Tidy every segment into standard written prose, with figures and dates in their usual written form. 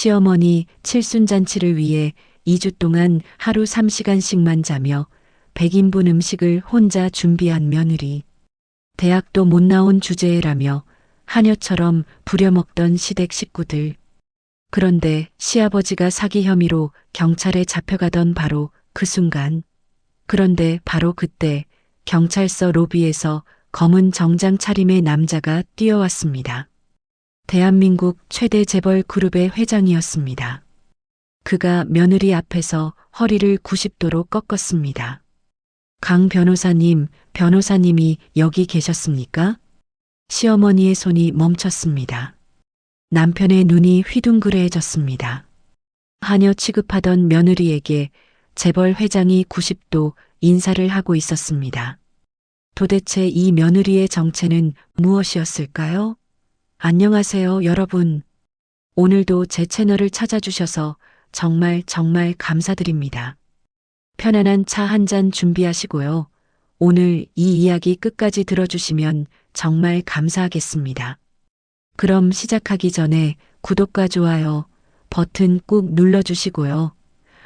시어머니 칠순잔치를 위해 2주 동안 하루 3시간씩만 자며 100인분 음식을 혼자 준비한 며느리. 대학도 못 나온 주제라며 하녀처럼 부려먹던 시댁 식구들. 그런데 시아버지가 사기 혐의로 경찰에 잡혀가던 바로 그 순간. 그런데 바로 그때 경찰서 로비에서 검은 정장 차림의 남자가 뛰어왔습니다. 대한민국 최대 재벌 그룹의 회장이었습니다. 그가 며느리 앞에서 허리를 90도로 꺾었습니다. 강 변호사님, 변호사님이 여기 계셨습니까? 시어머니의 손이 멈췄습니다. 남편의 눈이 휘둥그레해졌습니다. 하녀 취급하던 며느리에게 재벌 회장이 90도 인사를 하고 있었습니다. 도대체 이 며느리의 정체는 무엇이었을까요? 안녕하세요, 여러분. 오늘도 제 채널을 찾아주셔서 정말 감사드립니다. 편안한 차 한 잔 준비하시고요. 오늘 이 이야기 끝까지 들어주시면 정말 감사하겠습니다. 그럼 시작하기 전에 구독과 좋아요 버튼 꾹 눌러주시고요.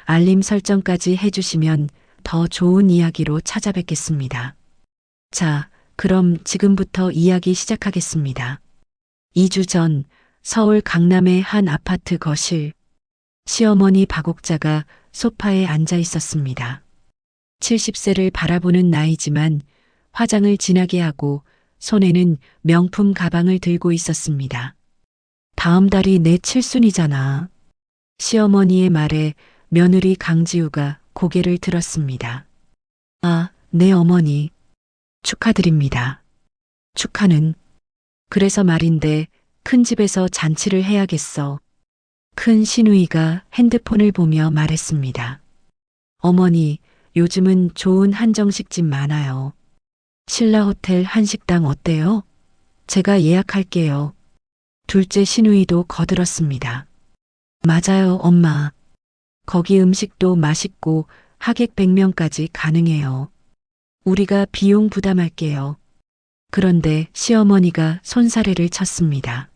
알림 설정까지 해주시면 더 좋은 이야기로 찾아뵙겠습니다. 자, 그럼 지금부터 이야기 시작하겠습니다. 2주 전 서울 강남의 한 아파트 거실. 시어머니 박옥자가 소파에 앉아 있었습니다. 70세를 바라보는 나이지만 화장을 진하게 하고 손에는 명품 가방을 들고 있었습니다. 다음 달이 내 칠순이잖아. 시어머니의 말에 며느리 강지우가 고개를 들었습니다. 아, 네 어머니. 축하드립니다. 축하는. 그래서 말인데 큰 집에서 잔치를 해야겠어. 큰 시누이가 핸드폰을 보며 말했습니다. 어머니, 요즘은 좋은 한정식집 많아요. 신라호텔 한식당 어때요? 제가 예약할게요. 둘째 시누이도 거들었습니다. 맞아요, 엄마. 거기 음식도 맛있고 하객 100명까지 가능해요. 우리가 비용 부담할게요. 그런데 시어머니가 손사래를 쳤습니다.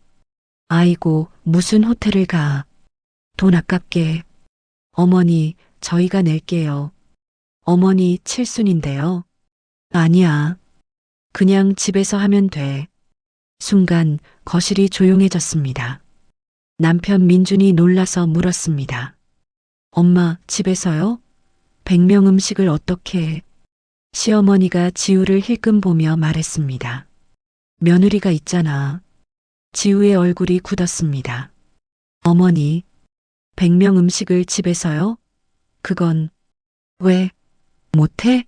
아이고, 무슨 호텔을 가. 돈 아깝게. 어머니, 저희가 낼게요. 어머니 칠순인데요. 아니야. 그냥 집에서 하면 돼. 순간 거실이 조용해졌습니다. 남편 민준이 놀라서 물었습니다. 엄마, 집에서요? 100명 음식을 어떻게 해? 시어머니가 지우를 힐끔 보며 말했습니다. 며느리가 있잖아. 지우의 얼굴이 굳었습니다. 어머니, 100명 음식을 집에서요? 그건 왜 못해?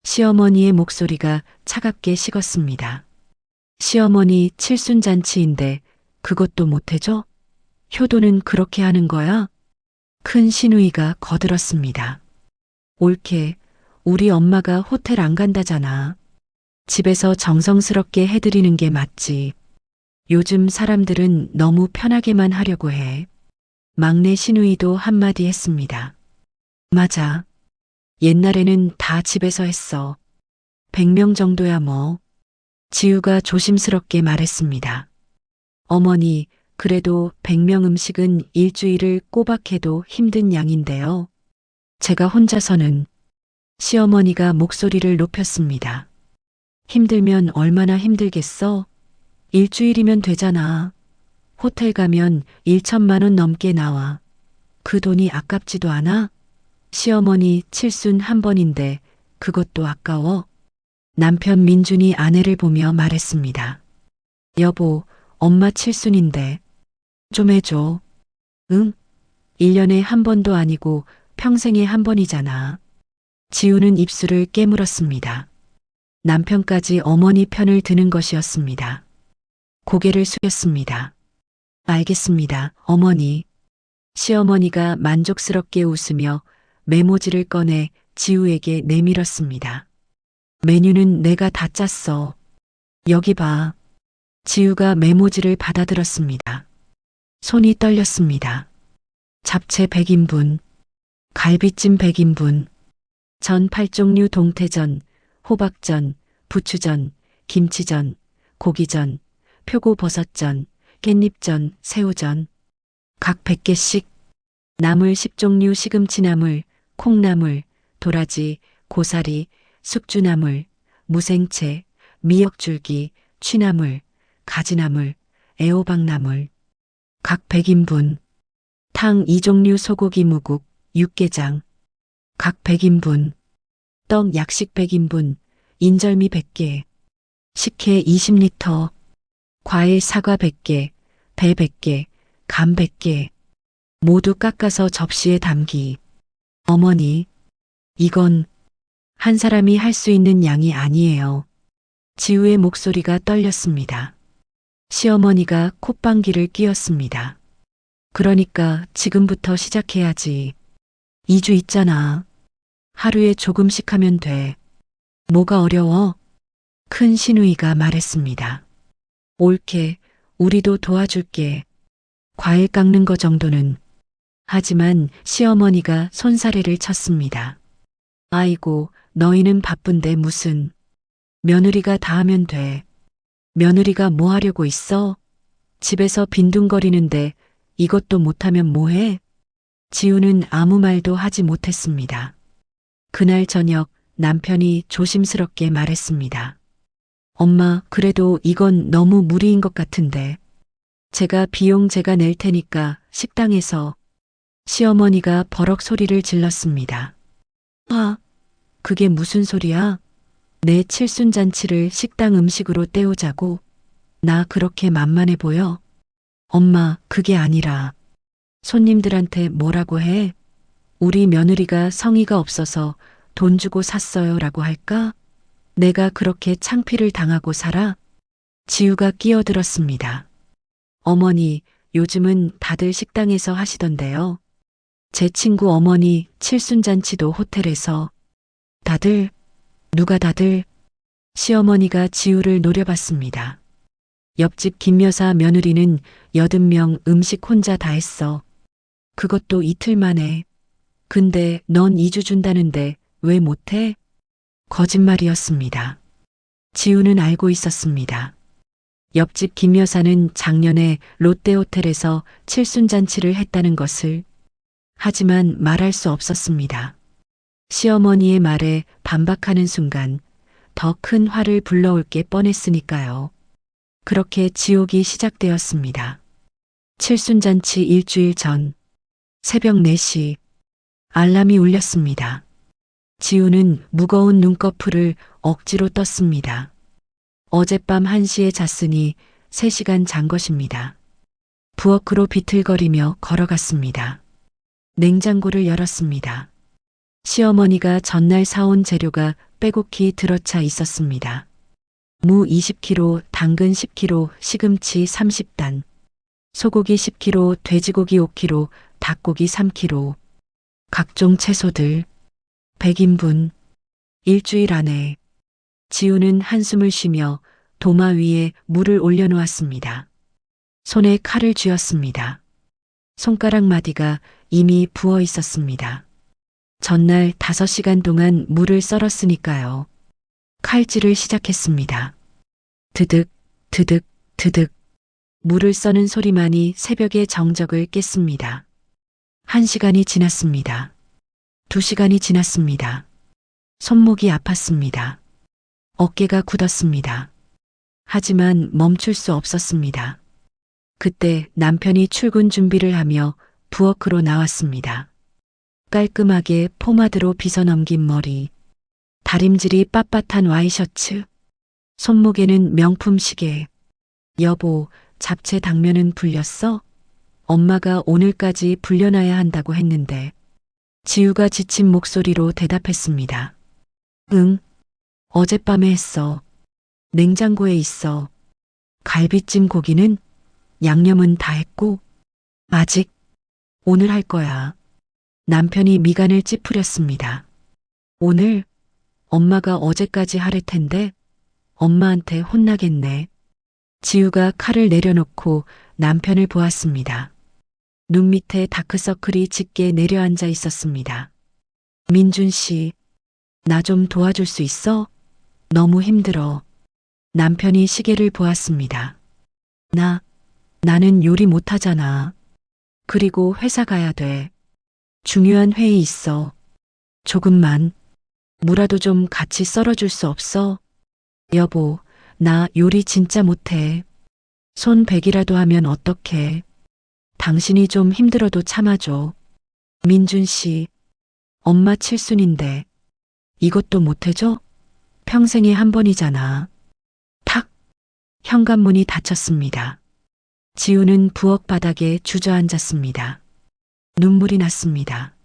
시어머니의 목소리가 차갑게 식었습니다. 시어머니 칠순잔치인데 그것도 못해줘? 효도는 그렇게 하는 거야? 큰 시누이가 거들었습니다. 옳게, 우리 엄마가 호텔 안 간다잖아. 집에서 정성스럽게 해드리는 게 맞지. 요즘 사람들은 너무 편하게만 하려고 해. 막내 시누이도 한마디 했습니다. 맞아. 옛날에는 다 집에서 했어. 100명 정도야 뭐. 지우가 조심스럽게 말했습니다. 어머니, 그래도 100명 음식은 일주일을 꼬박 해도 힘든 양인데요. 제가 혼자서는. 시어머니가 목소리를 높였습니다. 힘들면 얼마나 힘들겠어? 일주일이면 되잖아. 호텔 가면 1천만 원 넘게 나와. 그 돈이 아깝지도 않아? 시어머니 칠순 한 번인데 그것도 아까워? 남편 민준이 아내를 보며 말했습니다. 여보, 엄마 칠순인데 좀 해줘. 응? 1년에 한 번도 아니고 평생에 한 번이잖아. 지우는 입술을 깨물었습니다. 남편까지 어머니 편을 드는 것이었습니다. 고개를 숙였습니다. 알겠습니다, 어머니. 시어머니가 만족스럽게 웃으며 메모지를 꺼내 지우에게 내밀었습니다. 메뉴는 내가 다 짰어. 여기 봐. 지우가 메모지를 받아들었습니다. 손이 떨렸습니다. 잡채 100인분, 갈비찜 100인분, 전 8종류 동태전, 호박전, 부추전, 김치전, 고기전, 표고버섯전, 깻잎전, 새우전. 각 100개씩. 나물 10종류 시금치나물, 콩나물, 도라지, 고사리, 숙주나물, 무생채, 미역줄기, 취나물, 가지나물, 애호박나물. 각 100인분. 탕 2종류 소고기 무국, 육개장. 각 100인분. 떡 약식 100인분, 인절미 100개. 식혜 20리터. 과일 사과 100개, 배 100개, 감 100개. 모두 깎아서 접시에 담기. 어머니, 이건 한 사람이 할 수 있는 양이 아니에요. 지우의 목소리가 떨렸습니다. 시어머니가 콧방귀를 뀌었습니다. 그러니까 지금부터 시작해야지. 2주 있잖아. 하루에 조금씩 하면 돼. 뭐가 어려워? 큰 시누이가 말했습니다. 옳게, 우리도 도와줄게. 과일 깎는 거 정도는. 하지만 시어머니가 손사래를 쳤습니다. 아이고, 너희는 바쁜데 무슨. 며느리가 다 하면 돼. 며느리가 뭐 하려고 있어? 집에서 빈둥거리는데 이것도 못하면 뭐해? 지우는 아무 말도 하지 못했습니다. 그날 저녁 남편이 조심스럽게 말했습니다. 엄마, 그래도 이건 너무 무리인 것 같은데. 제가 비용 제가 낼 테니까 식당에서. 시어머니가 버럭 소리를 질렀습니다. 아, 그게 무슨 소리야? 내 칠순잔치를 식당 음식으로 때우자고? 나 그렇게 만만해 보여? 엄마, 그게 아니라 손님들한테 뭐라고 해? 우리 며느리가 성의가 없어서 돈 주고 샀어요 라고 할까? 내가 그렇게 창피를 당하고 살아? 지우가 끼어들었습니다. 어머니, 요즘은 다들 식당에서 하시던데요. 제 친구 어머니 칠순잔치도 호텔에서. 다들? 누가 다들? 시어머니가 지우를 노려봤습니다. 옆집 김여사 며느리는 80명 음식 혼자 다 했어. 그것도 이틀 만에. 근데 넌 2주 준다는데 왜 못해? 거짓말이었습니다. 지우는 알고 있었습니다. 옆집 김여사는 작년에 롯데호텔에서 칠순잔치를 했다는 것을. 하지만 말할 수 없었습니다. 시어머니의 말에 반박하는 순간 더 큰 화를 불러올 게 뻔했으니까요. 그렇게 지옥이 시작되었습니다. 칠순잔치 일주일 전 새벽 4시 알람이 울렸습니다. 지우는 무거운 눈꺼풀을 억지로 떴습니다. 어젯밤 1시에 잤으니 3시간 잔 것입니다. 부엌으로 비틀거리며 걸어갔습니다. 냉장고를 열었습니다. 시어머니가 전날 사온 재료가 빼곡히 들어차 있었습니다. 무 20kg, 당근 10kg, 시금치 30단, 소고기 10kg, 돼지고기 5kg, 닭고기 3kg, 각종 채소들 100인분. 일주일 안에. 지우는 한숨을 쉬며 도마 위에 물을 올려놓았습니다. 손에 칼을 쥐었습니다. 손가락 마디가 이미 부어 있었습니다. 전날 5시간 동안 물을 썰었으니까요. 칼질을 시작했습니다. 드득, 드득, 드득. 물을 써는 소리만이 새벽의 정적을 깼습니다. 1시간이 지났습니다. 2시간이 지났습니다. 손목이 아팠습니다. 어깨가 굳었습니다. 하지만 멈출 수 없었습니다. 그때 남편이 출근 준비를 하며 부엌으로 나왔습니다. 깔끔하게 포마드로 빗어넘긴 머리, 다림질이 빳빳한 와이셔츠, 손목에는 명품 시계. 여보, 잡채 당면은 불렸어? 엄마가 오늘까지 불려놔야 한다고 했는데. 지우가 지친 목소리로 대답했습니다. 응, 어젯밤에 했어. 냉장고에 있어. 갈비찜 고기는? 양념은 다 했고? 아직? 오늘 할 거야. 남편이 미간을 찌푸렸습니다. 오늘? 엄마가 어제까지 하랬 텐데 엄마한테 혼나겠네. 지우가 칼을 내려놓고 남편을 보았습니다. 눈 밑에 다크서클이 짙게 내려앉아 있었습니다. 민준 씨, 나 좀 도와줄 수 있어? 너무 힘들어. 남편이 시계를 보았습니다. 나는 요리 못하잖아. 그리고 회사 가야 돼. 중요한 회의 있어. 조금만. 무라도 좀 같이 썰어줄 수 없어? 여보, 나 요리 진짜 못해. 손 100이라도 하면 어떡해. 당신이 좀 힘들어도 참아줘. 민준 씨, 엄마 칠순인데 이것도 못해줘? 평생에 한 번이잖아. 탁! 현관문이 닫혔습니다. 지우는 부엌 바닥에 주저앉았습니다. 눈물이 났습니다.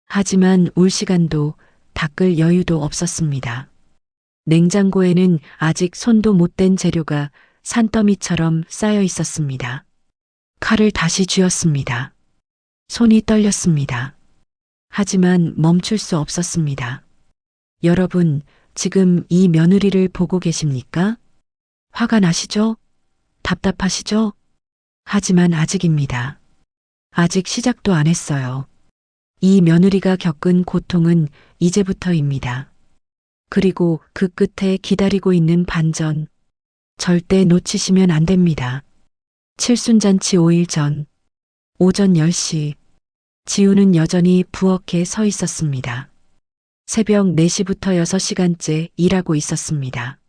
하지만 울 시간도 닦을 여유도 없었습니다. 냉장고에는 아직 손도 못 댄 재료가 산더미처럼 쌓여 있었습니다. 칼을 다시 쥐었습니다. 손이 떨렸습니다. 하지만 멈출 수 없었습니다. 여러분, 지금 이 며느리를 보고 계십니까? 화가 나시죠? 답답하시죠? 하지만 아직입니다. 아직 시작도 안 했어요. 이 며느리가 겪은 고통은 이제부터입니다. 그리고 그 끝에 기다리고 있는 반전. 절대 놓치시면 안 됩니다. 칠순잔치 5일 전, 오전 10시, 지우는 여전히 부엌에 서 있었습니다. 새벽 4시부터 6시간째 일하고 있었습니다.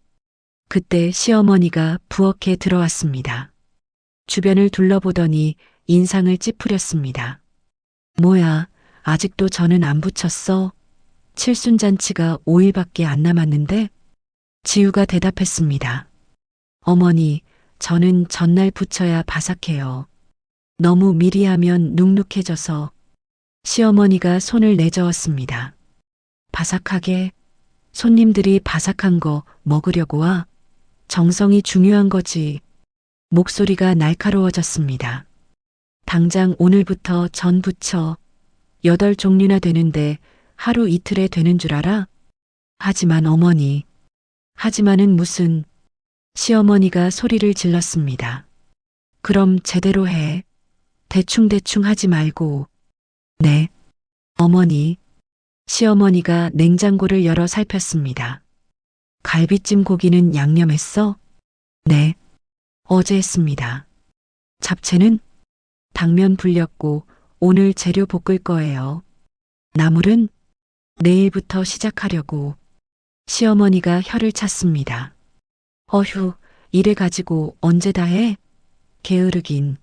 그때 시어머니가 부엌에 들어왔습니다. 주변을 둘러보더니 인상을 찌푸렸습니다. 뭐야, 아직도 저는 안 붙였어? 칠순잔치가 5일밖에 안 남았는데? 지우가 대답했습니다. 어머니, 저는 전날 붙여야 바삭해요. 너무 미리 하면 눅눅해져서. 시어머니가 손을 내저었습니다. 바삭하게? 손님들이 바삭한 거 먹으려고 와? 정성이 중요한 거지. 목소리가 날카로워졌습니다. 당장 오늘부터 전 부쳐. 8종류나 되는데 하루 이틀에 되는 줄 알아? 하지만 어머니. 하지만은 무슨. 시어머니가 소리를 질렀습니다. 그럼 제대로 해. 대충대충 하지 말고. 네. 어머니. 시어머니가 냉장고를 열어 살폈습니다. 갈비찜 고기는 양념했어? 네. 어제 했습니다. 잡채는? 당면 불렸고 오늘 재료 볶을 거예요. 나물은? 내일부터 시작하려고. 시어머니가 혀를 찼습니다. 어휴, 이래 가지고 언제 다 해? 게으르긴.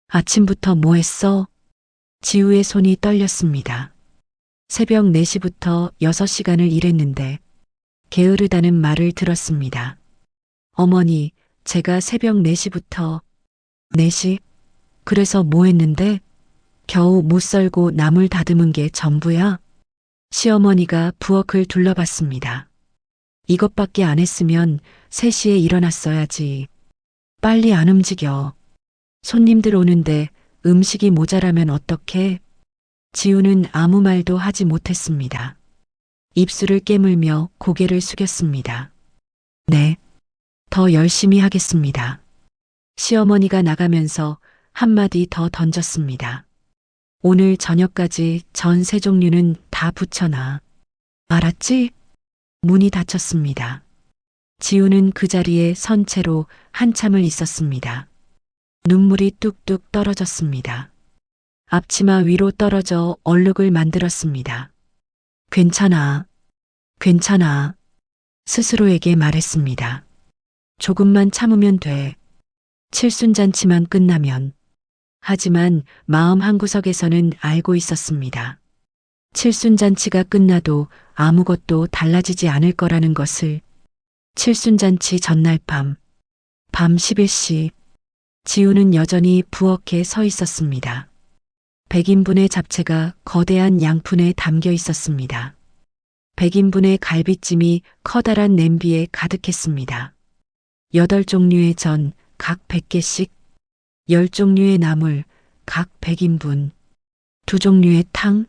아침부터 뭐 했어? 지우의 손이 떨렸습니다. 새벽 4시부터 6시간을 일했는데 게으르다는 말을 들었습니다. 어머니, 제가 새벽 4시부터 4시? 그래서 뭐 했는데? 겨우 못 썰고 나물 다듬은 게 전부야? 시어머니가 부엌을 둘러봤습니다. 이것밖에 안 했으면 3시에 일어났어야지. 빨리 안 움직여. 손님들 오는데 음식이 모자라면 어떡해? 지우는 아무 말도 하지 못했습니다. 입술을 깨물며 고개를 숙였습니다. 네, 더 열심히 하겠습니다. 시어머니가 나가면서 한마디 더 던졌습니다. 오늘 저녁까지 전 3종류는 다 붙여놔. 알았지? 문이 닫혔습니다. 지우는 그 자리에 선 채로 한참을 있었습니다. 눈물이 뚝뚝 떨어졌습니다. 앞치마 위로 떨어져 얼룩을 만들었습니다. 괜찮아. 괜찮아. 스스로에게 말했습니다. 조금만 참으면 돼. 칠순잔치만 끝나면. 하지만 마음 한구석에서는 알고 있었습니다. 칠순잔치가 끝나도 아무것도 달라지지 않을 거라는 것을. 칠순잔치 전날 밤 11시, 지우는 여전히 부엌에 서 있었습니다. 100인분의 잡채가 거대한 양푼에 담겨 있었습니다. 100인분의 갈비찜이 커다란 냄비에 가득했습니다. 8종류의 전, 각 100개씩, 10종류의 나물, 각 100인분, 2종류의 탕,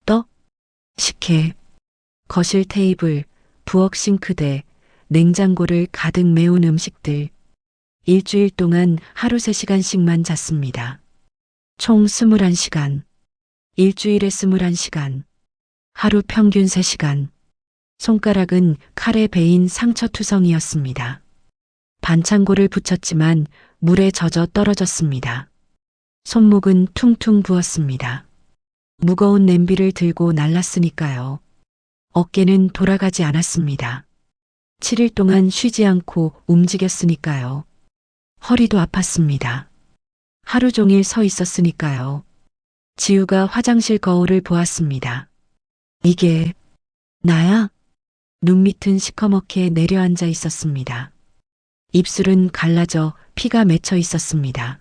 떡, 식혜, 거실 테이블, 부엌 싱크대, 냉장고를 가득 메운 음식들. 일주일 동안 하루 3시간씩만 잤습니다. 총 21시간. 일주일에 21시간. 하루 평균 3시간. 손가락은 칼에 베인 상처투성이었습니다. 반창고를 붙였지만 물에 젖어 떨어졌습니다. 손목은 퉁퉁 부었습니다. 무거운 냄비를 들고 날랐으니까요. 어깨는 돌아가지 않았습니다. 7일 동안 쉬지 않고 움직였으니까요. 허리도 아팠습니다. 하루 종일 서 있었으니까요. 지우가 화장실 거울을 보았습니다. 이게 나야? 눈 밑은 시커멓게 내려앉아 있었습니다. 입술은 갈라져 피가 맺혀 있었습니다.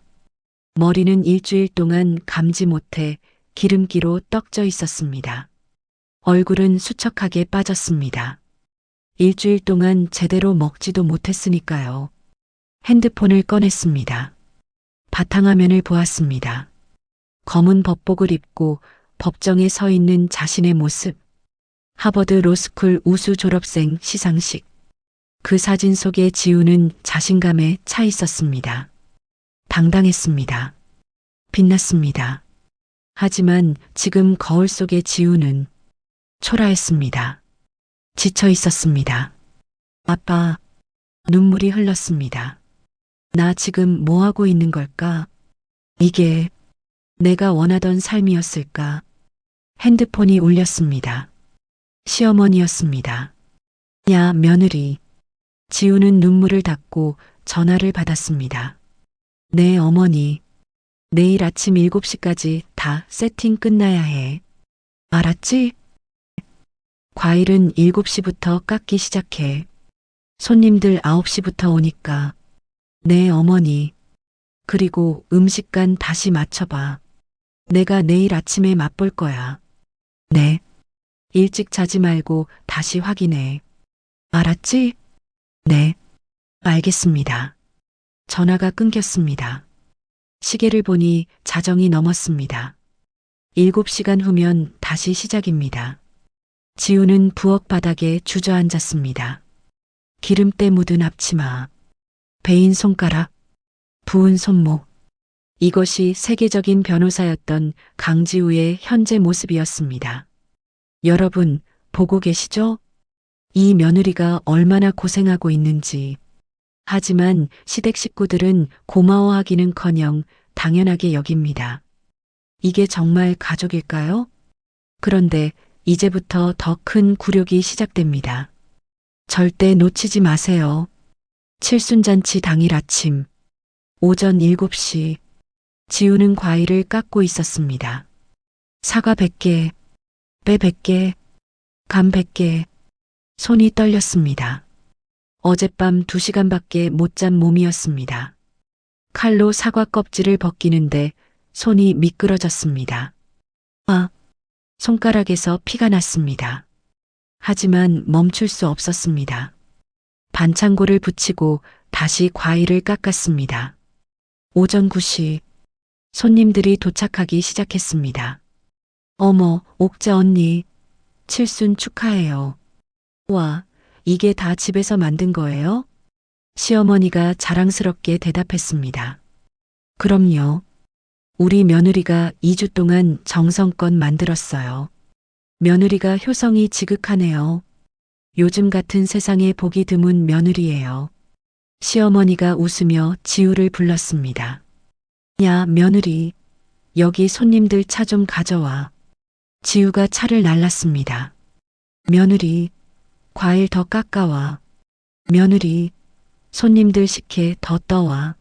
머리는 일주일 동안 감지 못해 기름기로 떡져 있었습니다. 얼굴은 수척하게 빠졌습니다. 일주일 동안 제대로 먹지도 못했으니까요. 핸드폰을 꺼냈습니다. 바탕화면을 보았습니다. 검은 법복을 입고 법정에 서 있는 자신의 모습. 하버드 로스쿨 우수 졸업생 시상식. 그 사진 속에 지우는 자신감에 차 있었습니다. 당당했습니다. 빛났습니다. 하지만 지금 거울 속의 지우는 초라했습니다. 지쳐 있었습니다. 아빠, 눈물이 흘렀습니다. 나 지금 뭐 하고 있는 걸까? 이게 내가 원하던 삶이었을까? 핸드폰이 울렸습니다. 시어머니였습니다. 야, 며느리. 지우는 눈물을 닦고 전화를 받았습니다. 네, 어머니. 내일 아침 7시까지 다 세팅 끝나야 해. 알았지? 과일은 7시부터 깎기 시작해. 손님들 9시부터 오니까. 네, 어머니. 그리고 음식간 다시 맞춰봐. 내가 내일 아침에 맛볼 거야. 네. 일찍 자지 말고 다시 확인해. 알았지? 네. 알겠습니다. 전화가 끊겼습니다. 시계를 보니 자정이 넘었습니다. 7시간 후면 다시 시작입니다. 지우는 부엌 바닥에 주저앉았습니다. 기름때 묻은 앞치마, 베인 손가락, 부은 손목. 이것이 세계적인 변호사였던 강지우의 현재 모습이었습니다. 여러분, 보고 계시죠? 이 며느리가 얼마나 고생하고 있는지. 하지만 시댁 식구들은 고마워하기는커녕 당연하게 여깁니다. 이게 정말 가족일까요? 그런데 이제부터 더 큰 굴욕이 시작됩니다. 절대 놓치지 마세요. 칠순잔치 당일 아침, 오전 7시, 지우는 과일을 깎고 있었습니다. 사과 100개, 배 100개, 감 100개, 손이 떨렸습니다. 어젯밤 2시간밖에 못 잔 몸이었습니다. 칼로 사과 껍질을 벗기는데 손이 미끄러졌습니다. 손가락에서 피가 났습니다. 하지만 멈출 수 없었습니다. 반창고를 붙이고 다시 과일을 깎았습니다. 오전 9시, 손님들이 도착하기 시작했습니다. 어머, 옥자 언니, 칠순 축하해요. 와, 이게 다 집에서 만든 거예요? 시어머니가 자랑스럽게 대답했습니다. 그럼요. 우리 며느리가 2주 동안 정성껏 만들었어요. 며느리가 효성이 지극하네요. 요즘 같은 세상에 보기 드문 며느리예요. 시어머니가 웃으며 지우를 불렀습니다. 야, 며느리, 여기 손님들 차 좀 가져와. 지우가 차를 날랐습니다. 며느리, 과일 더 깎아와. 며느리, 손님들 식혜 더 떠와.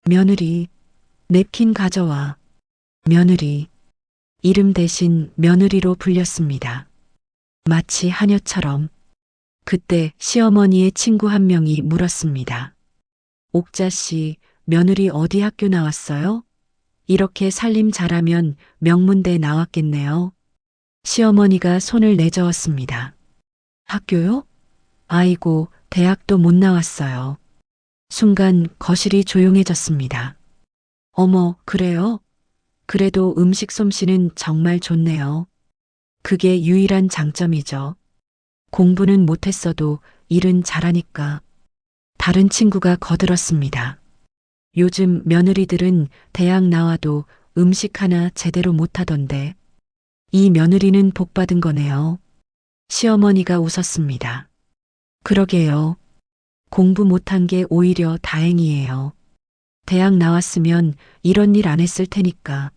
며느리, 냅킨 가져와. 며느리, 이름 대신 며느리로 불렸습니다. 마치 하녀처럼. 그때 시어머니의 친구 한 명이 물었습니다. 옥자 씨, 며느리 어디 학교 나왔어요? 이렇게 살림 잘하면 명문대 나왔겠네요. 시어머니가 손을 내저었습니다. 학교요? 아이고, 대학도 못 나왔어요. 순간 거실이 조용해졌습니다. 어머, 그래요? 그래도 음식 솜씨는 정말 좋네요. 그게 유일한 장점이죠. 공부는 못했어도 일은 잘하니까. 다른 친구가 거들었습니다. 요즘 며느리들은 대학 나와도 음식 하나 제대로 못하던데. 이 며느리는 복받은 거네요. 시어머니가 웃었습니다. 그러게요. 공부 못한 게 오히려 다행이에요. 대학 나왔으면 이런 일 안 했을 테니까.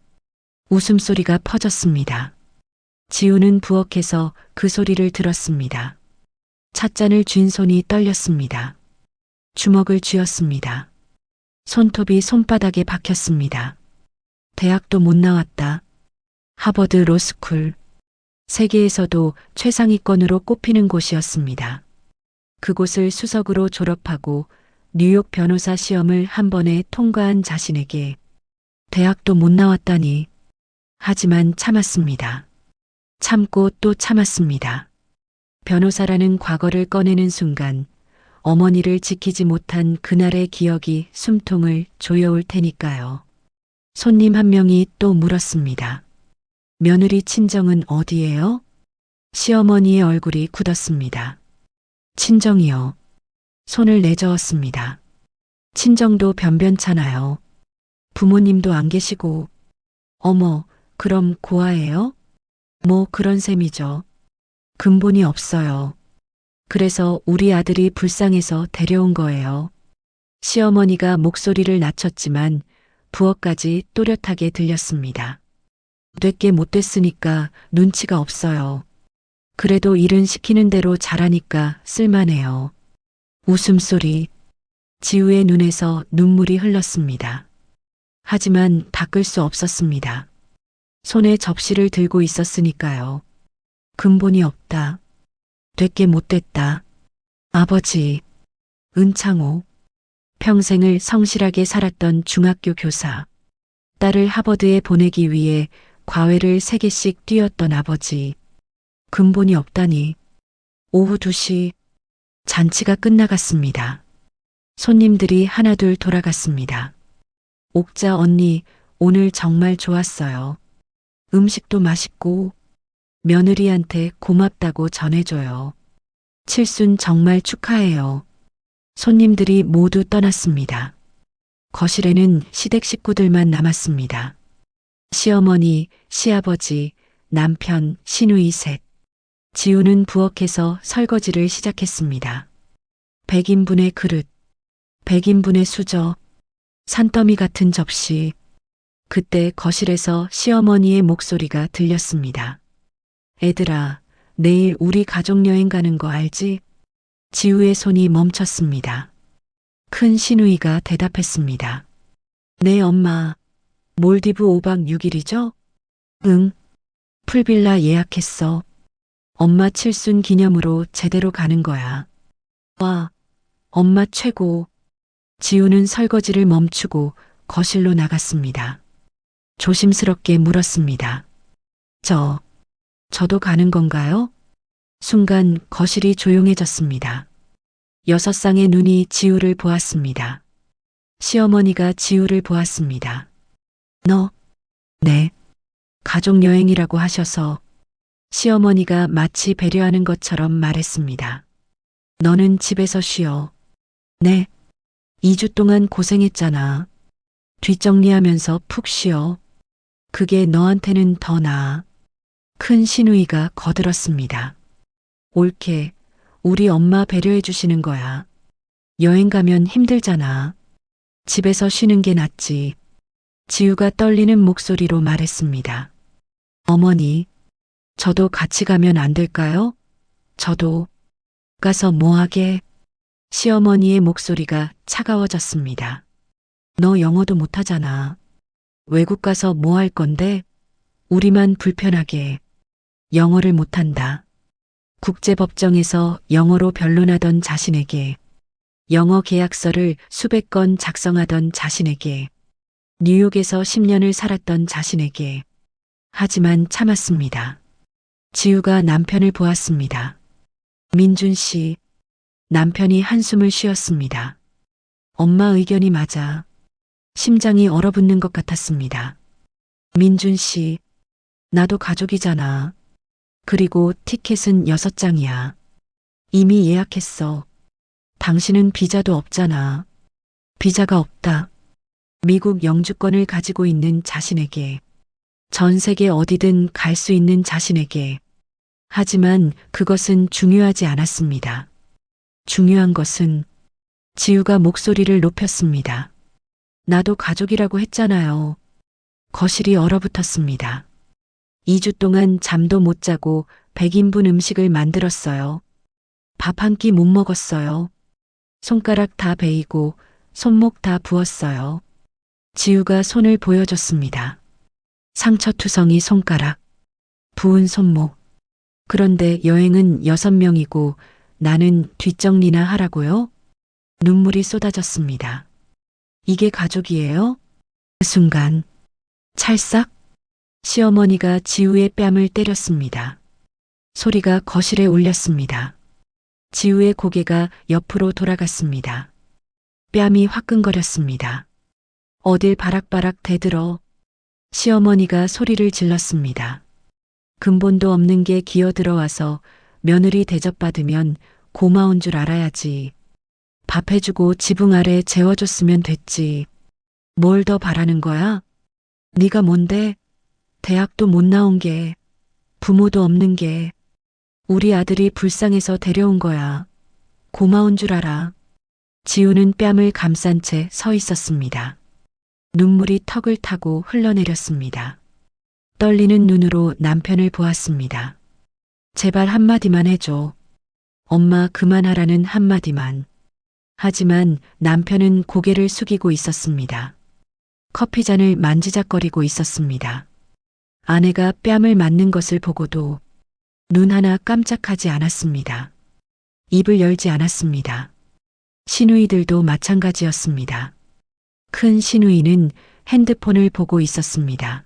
웃음소리가 퍼졌습니다. 지우는 부엌에서 그 소리를 들었습니다. 찻잔을 쥔 손이 떨렸습니다. 주먹을 쥐었습니다. 손톱이 손바닥에 박혔습니다. 대학도 못 나왔다. 하버드 로스쿨. 세계에서도 최상위권으로 꼽히는 곳이었습니다. 그곳을 수석으로 졸업하고 뉴욕 변호사 시험을 한 번에 통과한 자신에게 대학도 못 나왔다니. 하지만 참았습니다. 참고 또 참았습니다. 변호사라는 과거를 꺼내는 순간 어머니를 지키지 못한 그날의 기억이 숨통을 조여올 테니까요. 손님 한 명이 또 물었습니다. 며느리 친정은 어디예요? 시어머니의 얼굴이 굳었습니다. 친정이요. 손을 내저었습니다. 친정도 변변찮아요. 부모님도 안 계시고. 어머, 그럼 고아예요? 뭐 그런 셈이죠. 근본이 없어요. 그래서 우리 아들이 불쌍해서 데려온 거예요. 시어머니가 목소리를 낮췄지만 부엌까지 또렷하게 들렸습니다. 되게 못됐으니까 눈치가 없어요. 그래도 일은 시키는 대로 잘하니까 쓸만해요. 웃음소리. 지우의 눈에서 눈물이 흘렀습니다. 하지만 닦을 수 없었습니다. 손에 접시를 들고 있었으니까요. 근본이 없다. 되게 못됐다. 아버지. 은창호. 평생을 성실하게 살았던 중학교 교사. 딸을 하버드에 보내기 위해 과외를 3개씩 뛰었던 아버지. 근본이 없다니. 오후 2시. 잔치가 끝나갔습니다. 손님들이 하나둘 돌아갔습니다. 옥자 언니, 오늘 정말 좋았어요. 음식도 맛있고 며느리한테 고맙다고 전해줘요. 칠순 정말 축하해요. 손님들이 모두 떠났습니다. 거실에는 시댁 식구들만 남았습니다. 시어머니, 시아버지, 남편, 시누이 셋. 지우는 부엌에서 설거지를 시작했습니다. 100인분의 그릇, 100인분의 수저, 산더미 같은 접시. 그때 거실에서 시어머니의 목소리가 들렸습니다. 애들아, 내일 우리 가족여행 가는 거 알지? 지우의 손이 멈췄습니다. 큰 시누이가 대답했습니다. 네, 엄마. 몰디브 5박 6일이죠? 응. 풀빌라 예약했어. 엄마 칠순 기념으로 제대로 가는 거야. 와, 엄마 최고. 지우는 설거지를 멈추고 거실로 나갔습니다. 조심스럽게 물었습니다. 저도 가는 건가요? 순간 거실이 조용해졌습니다. 6쌍의 눈이 지우를 보았습니다. 시어머니가 지우를 보았습니다. 너? 네. 가족여행이라고 하셔서. 시어머니가 마치 배려하는 것처럼 말했습니다. 너는 집에서 쉬어. 네. 2주 동안 고생했잖아. 뒷정리하면서 푹 쉬어. 그게 너한테는 더 나아. 큰 시누이가 거들었습니다. 옳게, 우리 엄마 배려해 주시는 거야. 여행 가면 힘들잖아. 집에서 쉬는 게 낫지. 지우가 떨리는 목소리로 말했습니다. 어머니, 저도 같이 가면 안 될까요? 저도. 가서 뭐하게? 시어머니의 목소리가 차가워졌습니다. 너 영어도 못하잖아. 외국 가서 뭐 할 건데? 우리만 불편하게. 영어를 못한다. 국제법정에서 영어로 변론하던 자신에게, 영어 계약서를 수백 건 작성하던 자신에게, 뉴욕에서 10년을 살았던 자신에게. 하지만 참았습니다. 지우가 남편을 보았습니다. 민준 씨. 남편이 한숨을 쉬었습니다. 엄마 의견이 맞아. 심장이 얼어붙는 것 같았습니다. 민준 씨. 나도 가족이잖아. 그리고 티켓은 6장이야. 이미 예약했어. 당신은 비자도 없잖아. 비자가 없다. 미국 영주권을 가지고 있는 자신에게. 전 세계 어디든 갈 수 있는 자신에게. 하지만 그것은 중요하지 않았습니다. 중요한 것은. 지우가 목소리를 높였습니다. 나도 가족이라고 했잖아요. 거실이 얼어붙었습니다. 2주 동안 잠도 못 자고 100인분 음식을 만들었어요. 밥 한 끼 못 먹었어요. 손가락 다 베이고 손목 다 부었어요. 지우가 손을 보여줬습니다. 상처투성이 손가락, 부은 손목. 그런데 여행은 6명이고 나는 뒷정리나 하라고요? 눈물이 쏟아졌습니다. 이게 가족이에요? 그 순간 찰싹 시어머니가 지우의 뺨을 때렸습니다. 소리가 거실에 울렸습니다. 지우의 고개가 옆으로 돌아갔습니다. 뺨이 화끈거렸습니다. 어딜 바락바락 대들어. 시어머니가 소리를 질렀습니다. 근본도 없는 게 기어들어와서 며느리 대접받으면 고마운 줄 알아야지. 밥 해주고 지붕 아래 재워줬으면 됐지. 뭘 더 바라는 거야? 네가 뭔데? 대학도 못 나온 게, 부모도 없는 게, 우리 아들이 불쌍해서 데려온 거야. 고마운 줄 알아. 지우는 뺨을 감싼 채 서 있었습니다. 눈물이 턱을 타고 흘러내렸습니다. 떨리는 눈으로 남편을 보았습니다. 제발 한마디만 해줘. 엄마 그만하라는 한마디만. 하지만 남편은 고개를 숙이고 있었습니다. 커피잔을 만지작거리고 있었습니다. 아내가 뺨을 맞는 것을 보고도 눈 하나 깜짝하지 않았습니다. 입을 열지 않았습니다. 시누이들도 마찬가지였습니다. 큰 시누이는 핸드폰을 보고 있었습니다.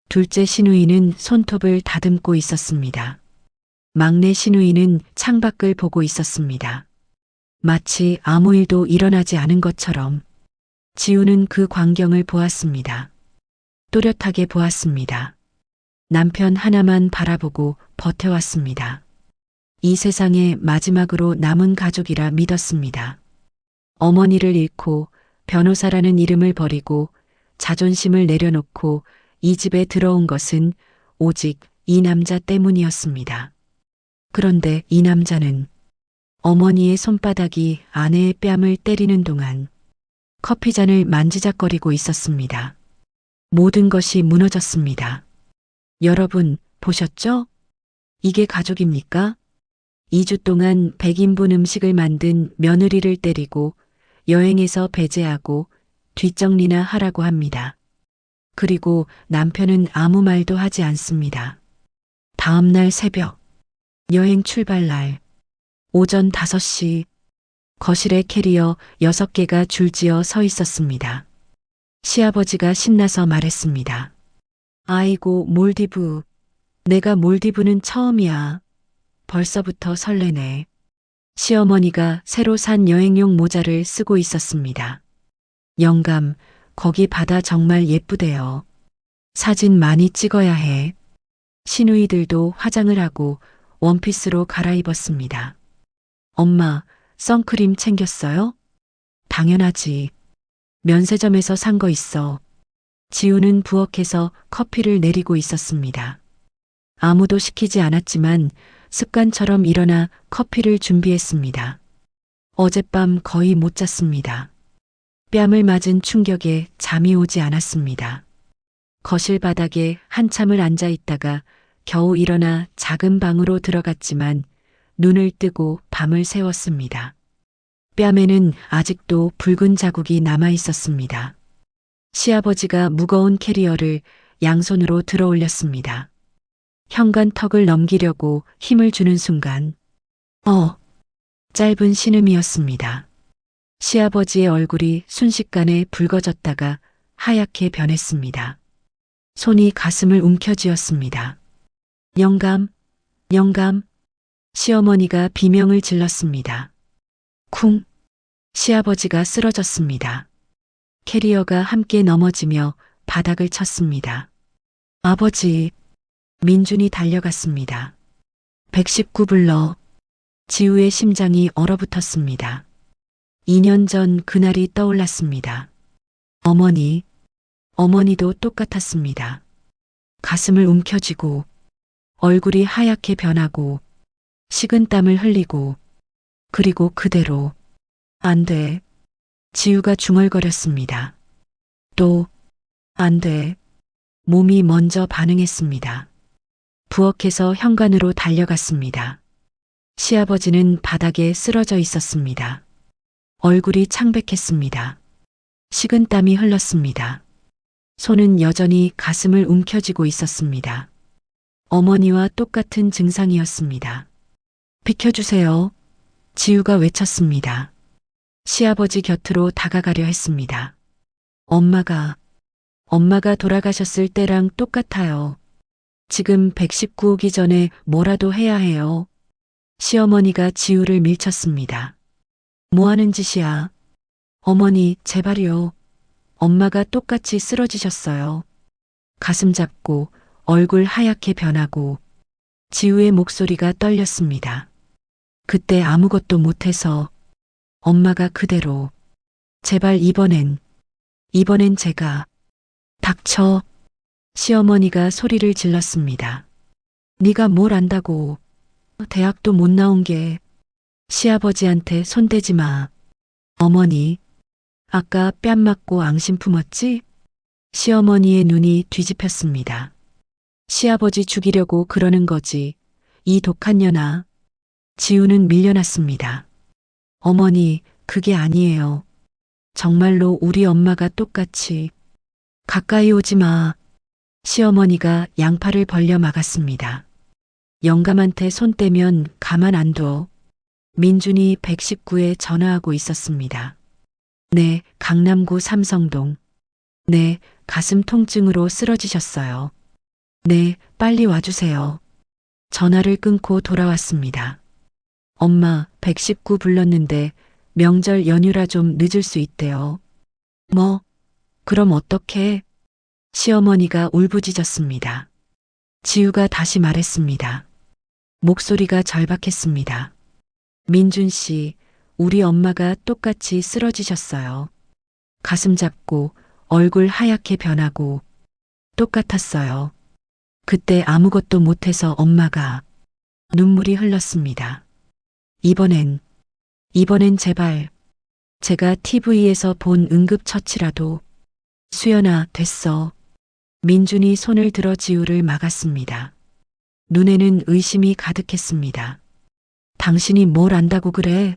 둘째 시누이는 손톱을 다듬고 있었습니다. 막내 시누이는 창밖을 보고 있었습니다. 마치 아무 일도 일어나지 않은 것처럼 지우는 그 광경을 보았습니다. 또렷하게 보았습니다. 남편 하나만 바라보고 버텨왔습니다. 이 세상에 마지막으로 남은 가족이라 믿었습니다. 어머니를 잃고 변호사라는 이름을 버리고 자존심을 내려놓고 이 집에 들어온 것은 오직 이 남자 때문이었습니다. 그런데 이 남자는 어머니의 손바닥이 아내의 뺨을 때리는 동안 커피잔을 만지작거리고 있었습니다. 모든 것이 무너졌습니다. 여러분, 보셨죠? 이게 가족입니까? 2주 동안 100인분 음식을 만든 며느리를 때리고 여행에서 배제하고 뒷정리나 하라고 합니다. 그리고 남편은 아무 말도 하지 않습니다. 다음 날 새벽, 여행 출발 날, 오전 5시, 거실에 캐리어 6개가 줄지어 서 있었습니다. 시아버지가 신나서 말했습니다. 아이고, 몰디브. 내가 몰디브는 처음이야. 벌써부터 설레네. 시어머니가 새로 산 여행용 모자를 쓰고 있었습니다. 영감, 거기 바다 정말 예쁘대요. 사진 많이 찍어야 해. 시누이들도 화장을 하고 원피스로 갈아입었습니다. 엄마, 선크림 챙겼어요? 당연하지. 면세점에서 산 거 있어. 지우는 부엌에서 커피를 내리고 있었습니다. 아무도 시키지 않았지만 습관처럼 일어나 커피를 준비했습니다. 어젯밤 거의 못 잤습니다. 뺨을 맞은 충격에 잠이 오지 않았습니다. 거실 바닥에 한참을 앉아 있다가 겨우 일어나 작은 방으로 들어갔지만 눈을 뜨고 밤을 새웠습니다. 뺨에는 아직도 붉은 자국이 남아 있었습니다. 시아버지가 무거운 캐리어를 양손으로 들어 올렸습니다. 현관 턱을 넘기려고 힘을 주는 순간, 짧은 신음이었습니다. 시아버지의 얼굴이 순식간에 붉어졌다가 하얗게 변했습니다. 손이 가슴을 움켜쥐었습니다. 영감, 영감. 시어머니가 비명을 질렀습니다. 쿵. 시아버지가 쓰러졌습니다. 캐리어가 함께 넘어지며 바닥을 쳤습니다. 아버지. 민준이 달려갔습니다. 119불러. 지우의 심장이 얼어붙었습니다. 2년 전 그날이 떠올랐습니다. 어머니도 똑같았습니다. 가슴을 움켜쥐고 얼굴이 하얗게 변하고 식은땀을 흘리고 그리고 그대로. 안 돼. 지우가 중얼거렸습니다. 또, 안 돼. 몸이 먼저 반응했습니다. 부엌에서 현관으로 달려갔습니다. 시아버지는 바닥에 쓰러져 있었습니다. 얼굴이 창백했습니다. 식은땀이 흘렀습니다. 손은 여전히 가슴을 움켜쥐고 있었습니다. 어머니와 똑같은 증상이었습니다. 비켜주세요. 지우가 외쳤습니다. 시아버지 곁으로 다가가려 했습니다. 엄마가 돌아가셨을 때랑 똑같아요. 지금 119 오기 전에 뭐라도 해야 해요. 시어머니가 지우를 밀쳤습니다. 뭐 하는 짓이야? 어머니, 제발요. 엄마가 똑같이 쓰러지셨어요. 가슴 잡고 얼굴 하얗게 변하고 지우의 목소리가 떨렸습니다. 그때 아무것도 못해서 엄마가 그대로 제발 이번엔 제가 닥쳐. 시어머니가 소리를 질렀습니다. 네가 뭘 안다고. 대학도 못 나온 게. 시아버지한테 손대지 마. 어머니, 아까 뺨 맞고 앙심 품었지? 시어머니의 눈이 뒤집혔습니다. 시아버지 죽이려고 그러는 거지. 이 독한 년아. 지우는 밀려났습니다. 어머니, 그게 아니에요. 정말로 우리 엄마가 똑같이. 가까이 오지 마. 시어머니가 양팔을 벌려 막았습니다. 영감한테 손 떼면 가만 안 둬. 민준이 119에 전화하고 있었습니다. 네, 강남구 삼성동. 네, 가슴 통증으로 쓰러지셨어요. 네, 빨리 와주세요. 전화를 끊고 돌아왔습니다. 엄마, 119 불렀는데 명절 연휴라 좀 늦을 수 있대요. 뭐? 그럼 어떡해? 시어머니가 울부짖었습니다. 지우가 다시 말했습니다. 목소리가 절박했습니다. 민준 씨, 우리 엄마가 똑같이 쓰러지셨어요. 가슴 잡고 얼굴 하얗게 변하고 똑같았어요. 그때 아무것도 못해서 엄마가 눈물이 흘렀습니다. 이번엔 제발 제가 TV에서 본 응급처치라도. 수연아, 됐어. 민준이 손을 들어 지우를 막았습니다. 눈에는 의심이 가득했습니다. 당신이 뭘 안다고 그래?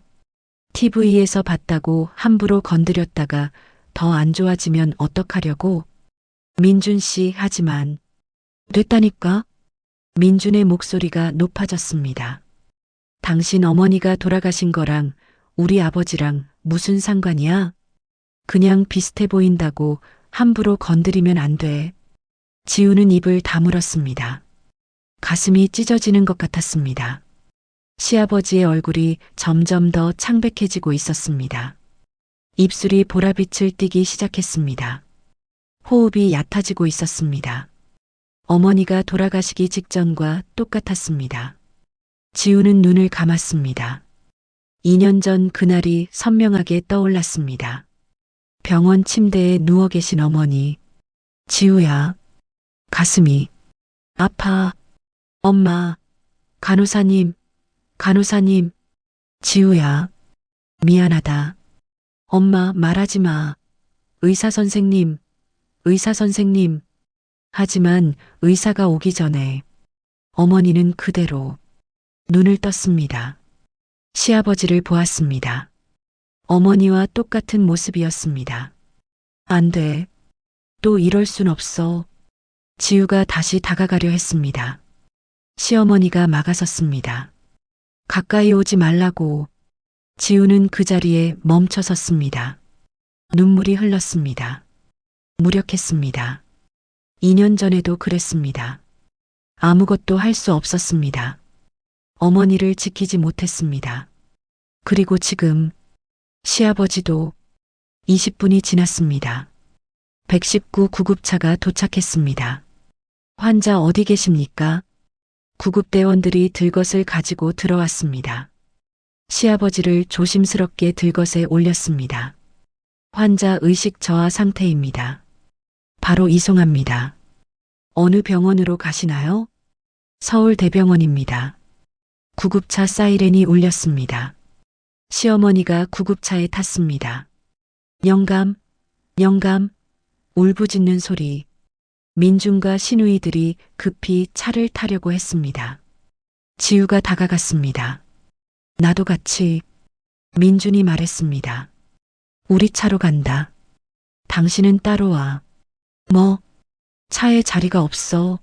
TV에서 봤다고 함부로 건드렸다가 더 안 좋아지면 어떡하려고? 민준 씨, 하지만 됐다니까? 민준의 목소리가 높아졌습니다. 당신 어머니가 돌아가신 거랑 우리 아버지랑 무슨 상관이야? 그냥 비슷해 보인다고 함부로 건드리면 안 돼. 지우는 입을 다물었습니다. 가슴이 찢어지는 것 같았습니다. 시아버지의 얼굴이 점점 더 창백해지고 있었습니다. 입술이 보라빛을 띠기 시작했습니다. 호흡이 얕아지고 있었습니다. 어머니가 돌아가시기 직전과 똑같았습니다. 지우는 눈을 감았습니다. 2년 전 그날이 선명하게 떠올랐습니다. 병원 침대에 누워 계신 어머니. 지우야. 가슴이 아파. 엄마. 간호사님. 지우야. 미안하다. 엄마, 말하지 마. 의사 선생님. 하지만 의사가 오기 전에 어머니는 그대로 눈을 떴습니다. 시아버지를 보았습니다. 어머니와 똑같은 모습이었습니다. 안 돼. 또 이럴 순 없어. 지우가 다시 다가가려 했습니다. 시어머니가 막아섰습니다. 가까이 오지 말라고. 지우는 그 자리에 멈춰 섰습니다. 눈물이 흘렀습니다. 무력했습니다. 2년 전에도 그랬습니다. 아무것도 할 수 없었습니다. 어머니를 지키지 못했습니다. 그리고 지금 시아버지도 20분이 지났습니다. 119 구급차가 도착했습니다. 환자 어디 계십니까? 구급대원들이 들것을 가지고 들어왔습니다. 시아버지를 조심스럽게 들것에 올렸습니다. 환자 의식 저하 상태입니다. 바로 이송합니다. 어느 병원으로 가시나요? 서울대병원입니다. 구급차 사이렌이 울렸습니다. 시어머니가 구급차에 탔습니다. 영감, 울부짖는 소리. 민준과 신우이들이 급히 차를 타려고 했습니다. 지우가 다가갔습니다. 나도 같이. 민준이 말했습니다. 우리 차로 간다. 당신은 따로 와. 뭐? 차에 자리가 없어.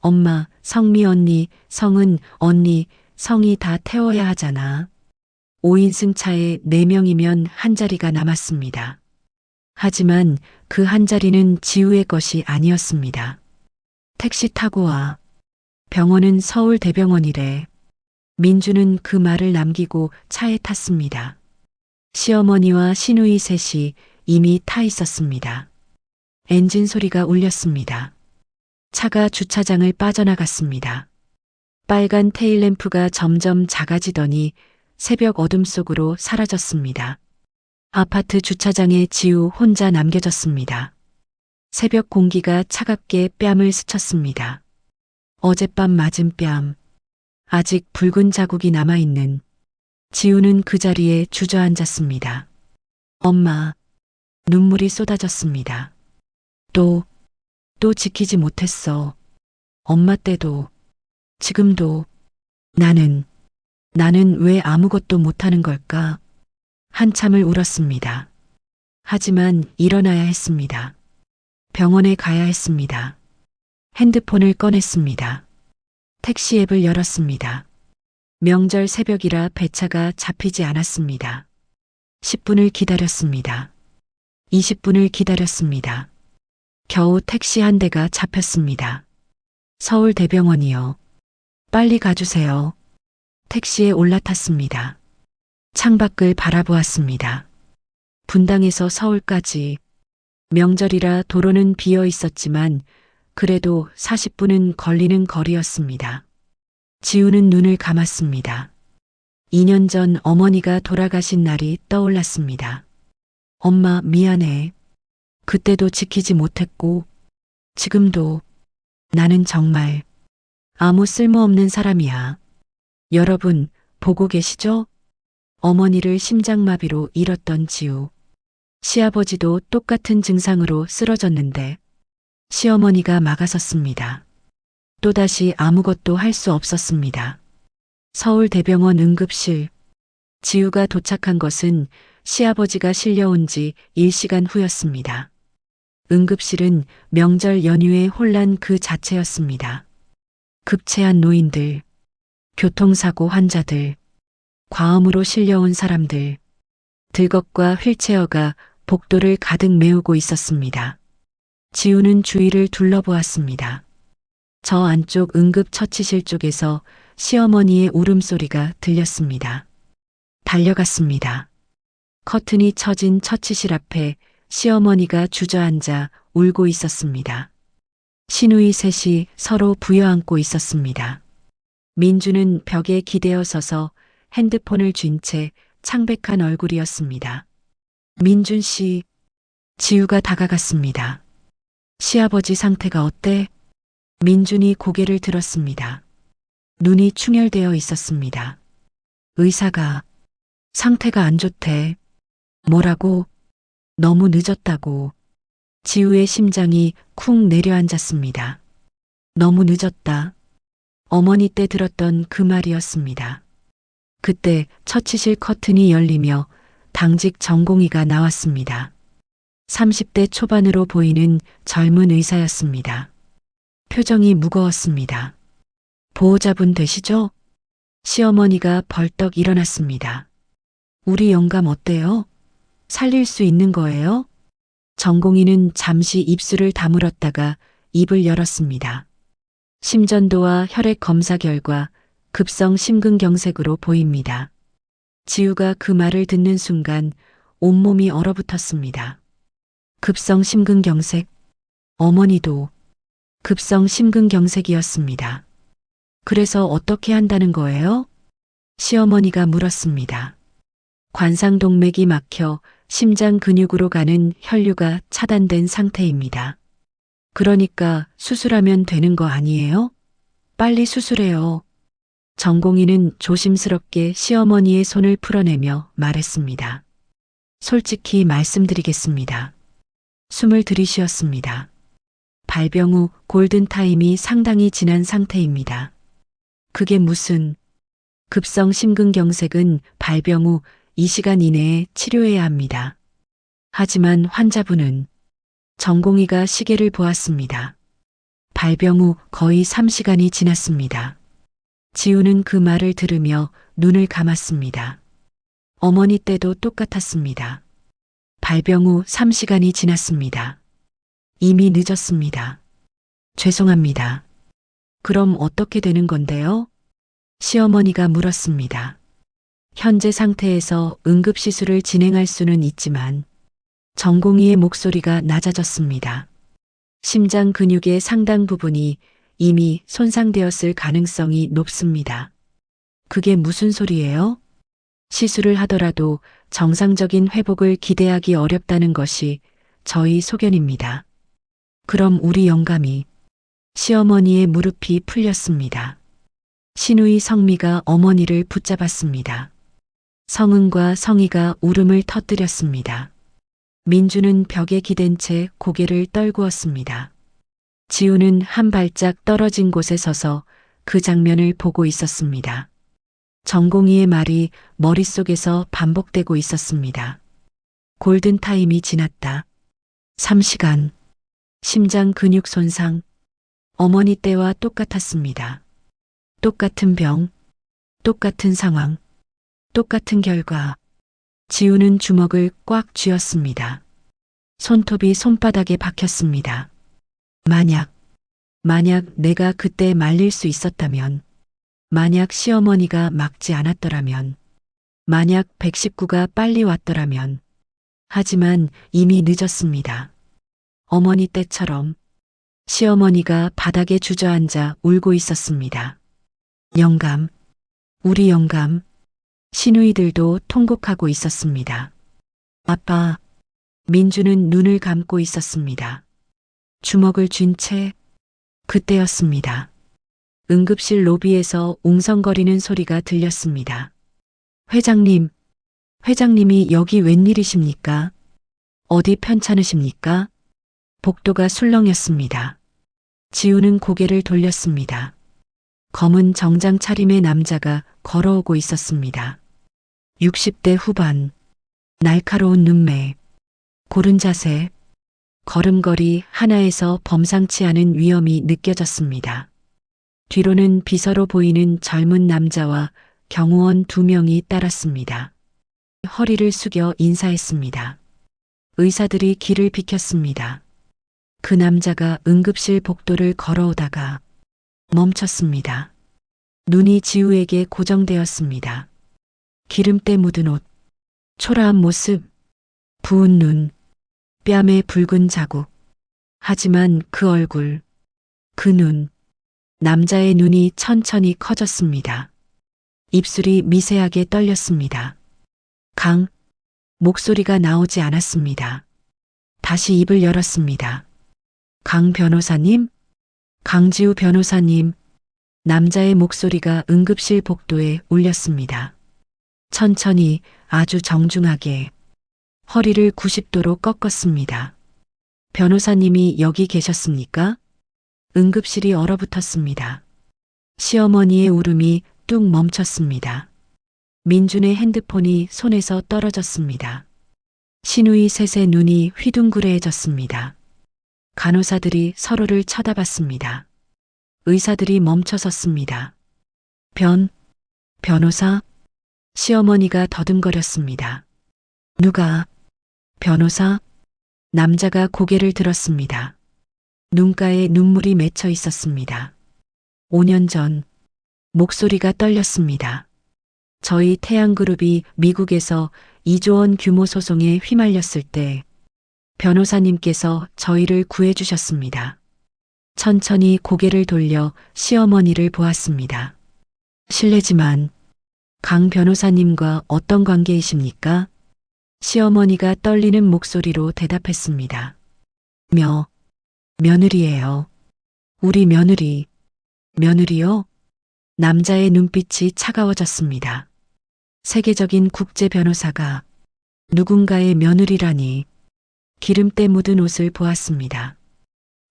엄마, 성미 언니, 성은 언니, 성이 다 태워야 하잖아. 5인승 차에 4명이면 한 자리가 남았습니다. 하지만 그 한 자리는 지우의 것이 아니었습니다. 택시 타고 와. 병원은 서울대병원이래. 민주는 그 말을 남기고 차에 탔습니다. 시어머니와 시누이 셋이 이미 타 있었습니다. 엔진 소리가 울렸습니다. 차가 주차장을 빠져나갔습니다. 빨간 테일램프가 점점 작아지더니 새벽 어둠 속으로 사라졌습니다. 아파트 주차장에 지우 혼자 남겨졌습니다. 새벽 공기가 차갑게 뺨을 스쳤습니다. 어젯밤 맞은 뺨. 아직 붉은 자국이 남아있는. 지우는 그 자리에 주저앉았습니다. 엄마. 눈물이 쏟아졌습니다. 또 지키지 못했어. 엄마 때도, 지금도. 나는 왜 아무것도 못하는 걸까? 한참을 울었습니다. 하지만 일어나야 했습니다. 병원에 가야 했습니다. 핸드폰을 꺼냈습니다. 택시 앱을 열었습니다. 명절 새벽이라 배차가 잡히지 않았습니다. 10분을 기다렸습니다. 20분을 기다렸습니다. 겨우 택시 한 대가 잡혔습니다. 서울대병원이요. 빨리 가주세요. 택시에 올라탔습니다. 창밖을 바라보았습니다. 분당에서 서울까지. 명절이라 도로는 비어 있었지만 그래도 40분은 걸리는 거리였습니다. 지우는 눈을 감았습니다. 2년 전 어머니가 돌아가신 날이 떠올랐습니다. 엄마 미안해. 그때도 지키지 못했고 지금도. 나는 정말 아무 쓸모없는 사람이야. 여러분 보고 계시죠? 어머니를 심장마비로 잃었던 지우. 시아버지도 똑같은 증상으로 쓰러졌는데 시어머니가 막아섰습니다. 또다시 아무것도 할 수 없었습니다. 서울대병원 응급실. 지우가 도착한 것은 시아버지가 실려온 지 1시간 후였습니다. 응급실은 명절 연휴의 혼란 그 자체였습니다. 급체한 노인들, 교통사고 환자들, 과음으로 실려온 사람들, 들것과 휠체어가 복도를 가득 메우고 있었습니다. 지우는 주위를 둘러보았습니다. 저 안쪽 응급처치실 쪽에서 시어머니의 울음소리가 들렸습니다. 달려갔습니다. 커튼이 쳐진 처치실 앞에 시어머니가 주저앉아 울고 있었습니다. 시누이 셋이 서로 부여안고 있었습니다. 민주는 벽에 기대어 서서 핸드폰을 쥔 채 창백한 얼굴이었습니다. 민준 씨. 지우가 다가갔습니다. 시아버지 상태가 어때? 민준이 고개를 들었습니다. 눈이 충혈되어 있었습니다. 의사가 상태가 안 좋대. 뭐라고? 너무 늦었다고. 지우의 심장이 쿵 내려앉았습니다. 너무 늦었다. 어머니 때 들었던 그 말이었습니다. 그때 처치실 커튼이 열리며 당직 전공의가 나왔습니다. 30대 초반으로 보이는 젊은 의사였습니다. 표정이 무거웠습니다. 보호자분 되시죠? 시어머니가 벌떡 일어났습니다. 우리 영감 어때요? 살릴 수 있는 거예요? 전공의는 잠시 입술을 다물었다가 입을 열었습니다. 심전도와 혈액 검사 결과 급성 심근경색으로 보입니다. 지우가 그 말을 듣는 순간 온몸이 얼어붙었습니다. 급성 심근경색. 어머니도 급성 심근경색이었습니다. 그래서 어떻게 한다는 거예요? 시어머니가 물었습니다. 관상동맥이 막혀 심장 근육으로 가는 혈류가 차단된 상태입니다. 그러니까 수술하면 되는 거 아니에요? 빨리 수술해요. 전공의는 조심스럽게 시어머니의 손을 풀어내며 말했습니다. 솔직히 말씀드리겠습니다. 숨을 들이쉬었습니다. 발병 후 골든타임이 상당히 지난 상태입니다. 그게 무슨 급성 심근경색은 발병 후 2시간 이내에 치료해야 합니다. 하지만 환자분은 전공의가 시계를 보았습니다. 발병 후 거의 3시간이 지났습니다. 지우는 그 말을 들으며 눈을 감았습니다. 어머니 때도 똑같았습니다. 발병 후 3시간이 지났습니다. 이미 늦었습니다. 죄송합니다. 그럼 어떻게 되는 건데요? 시어머니가 물었습니다. 현재 상태에서 응급시술을 진행할 수는 있지만 전공의의 목소리가 낮아졌습니다. 심장 근육의 상당 부분이 이미 손상되었을 가능성이 높습니다. 그게 무슨 소리예요? 시술을 하더라도 정상적인 회복을 기대하기 어렵다는 것이 저희 소견입니다. 그럼 우리 영감이 시어머니의 무릎이 풀렸습니다. 신우이 성미가 어머니를 붙잡았습니다. 성은과 성희가 울음을 터뜨렸습니다. 민주는 벽에 기댄 채 고개를 떨구었습니다. 지우는 한 발짝 떨어진 곳에 서서 그 장면을 보고 있었습니다. 전공의의 말이 머릿속에서 반복되고 있었습니다. 골든타임이 지났다. 3시간. 심장 근육 손상. 어머니 때와 똑같았습니다. 똑같은 병, 똑같은 상황, 똑같은 결과. 지우는 주먹을 꽉 쥐었습니다. 손톱이 손바닥에 박혔습니다. 만약 내가 그때 말릴 수 있었다면, 만약 시어머니가 막지 않았더라면, 만약 119가 빨리 왔더라면, 하지만 이미 늦었습니다. 어머니 때처럼 시어머니가 바닥에 주저앉아 울고 있었습니다. 영감, 우리 영감, 시누이들도 통곡하고 있었습니다. 아빠, 민주는 눈을 감고 있었습니다. 주먹을 쥔 채 그때였습니다. 응급실 로비에서 웅성거리는 소리가 들렸습니다. 회장님이 여기 웬일이십니까? 어디 편찮으십니까? 복도가 술렁였습니다. 지우는 고개를 돌렸습니다. 검은 정장 차림의 남자가 걸어오고 있었습니다. 60대 후반, 날카로운 눈매, 고른 자세, 걸음걸이 하나에서 범상치 않은 위험이 느껴졌습니다. 뒤로는 비서로 보이는 젊은 남자와 경호원 2명이 따랐습니다. 허리를 숙여 인사했습니다. 의사들이 길을 비켰습니다. 그 남자가 응급실 복도를 걸어오다가 멈췄습니다. 눈이 지우에게 고정되었습니다. 기름때 묻은 옷, 초라한 모습, 부은 눈, 뺨에 붉은 자국. 하지만 그 얼굴, 그 눈, 남자의 눈이 천천히 커졌습니다. 입술이 미세하게 떨렸습니다. 목소리가 나오지 않았습니다. 다시 입을 열었습니다. 강 변호사님? 강지우 변호사님. 남자의 목소리가 응급실 복도에 울렸습니다. 천천히, 아주 정중하게 허리를 90도로 꺾었습니다. 변호사님이 여기 계셨습니까? 응급실이 얼어붙었습니다. 시어머니의 울음이 뚝 멈췄습니다. 민준의 핸드폰이 손에서 떨어졌습니다. 시누이 셋의 눈이 휘둥그레해졌습니다. 간호사들이 서로를 쳐다봤습니다. 의사들이 멈춰섰습니다. 변호사? 시어머니가 더듬거렸습니다. 누가? 변호사? 남자가 고개를 들었습니다. 눈가에 눈물이 맺혀 있었습니다. 5년 전 목소리가 떨렸습니다. 저희 태양그룹이 미국에서 2조 원 규모 소송에 휘말렸을 때 변호사님께서 저희를 구해주셨습니다. 천천히 고개를 돌려 시어머니를 보았습니다. 실례지만 강 변호사님과 어떤 관계이십니까? 시어머니가 떨리는 목소리로 대답했습니다. 며느리예요. 우리 며느리요? 남자의 눈빛이 차가워졌습니다. 세계적인 국제 변호사가 누군가의 며느리라니. 기름때 묻은 옷을 보았습니다.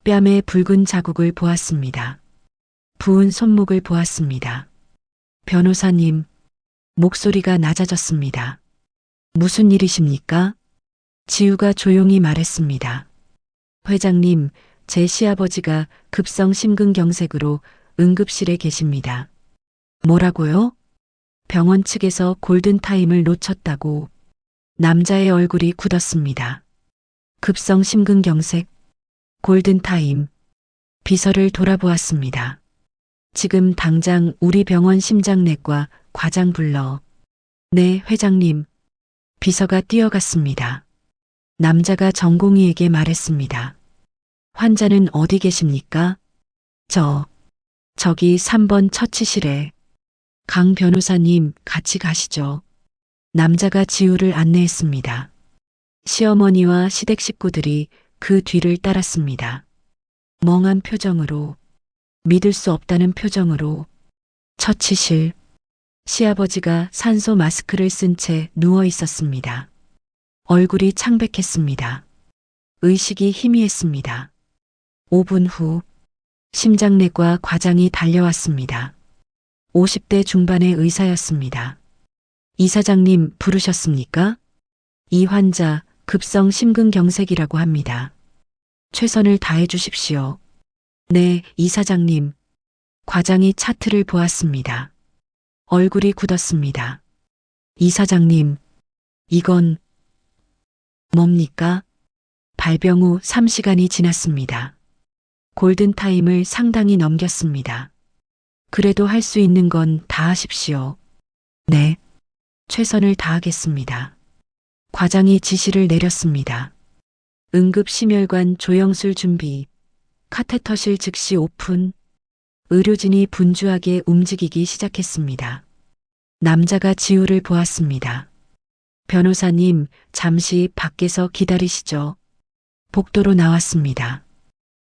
뺨에 붉은 자국을 보았습니다. 부은 손목을 보았습니다. 변호사님, 목소리가 낮아졌습니다. 무슨 일이십니까? 지우가 조용히 말했습니다. 회장님, 제 시아버지가 급성 심근경색으로 응급실에 계십니다. 뭐라고요? 병원 측에서 골든타임을 놓쳤다고. 남자의 얼굴이 굳었습니다. 급성 심근경색, 골든타임. 비서를 돌아보았습니다. 지금 당장 우리 병원 심장내과 과장 불러. 네, 회장님. 비서가 뛰어갔습니다. 남자가 전공의에게 말했습니다. 환자는 어디 계십니까? 저기 3번 처치실에. 강 변호사님, 같이 가시죠. 남자가 지우를 안내했습니다. 시어머니와 시댁 식구들이 그 뒤를 따랐습니다. 멍한 표정으로, 믿을 수 없다는 표정으로. 처치실. 시아버지가 산소 마스크를 쓴 채 누워 있었습니다. 얼굴이 창백했습니다. 의식이 희미했습니다. 5분 후 심장내과 과장이 달려왔습니다. 50대 중반의 의사였습니다. 이사장님 부르셨습니까? 이 환자 급성 심근경색이라고 합니다. 최선을 다해 주십시오. 네, 이사장님. 과장이 차트를 보았습니다. 얼굴이 굳었습니다. 이사장님, 이건 뭡니까? 발병 후 3시간이 지났습니다. 골든타임을 상당히 넘겼습니다. 그래도 할 수 있는 건 다 하십시오. 네, 최선을 다하겠습니다. 과장이 지시를 내렸습니다. 응급심혈관 조영술 준비, 카테터실 즉시 오픈. 의료진이 분주하게 움직이기 시작했습니다. 남자가 지우를 보았습니다. 변호사님, 잠시 밖에서 기다리시죠. 복도로 나왔습니다.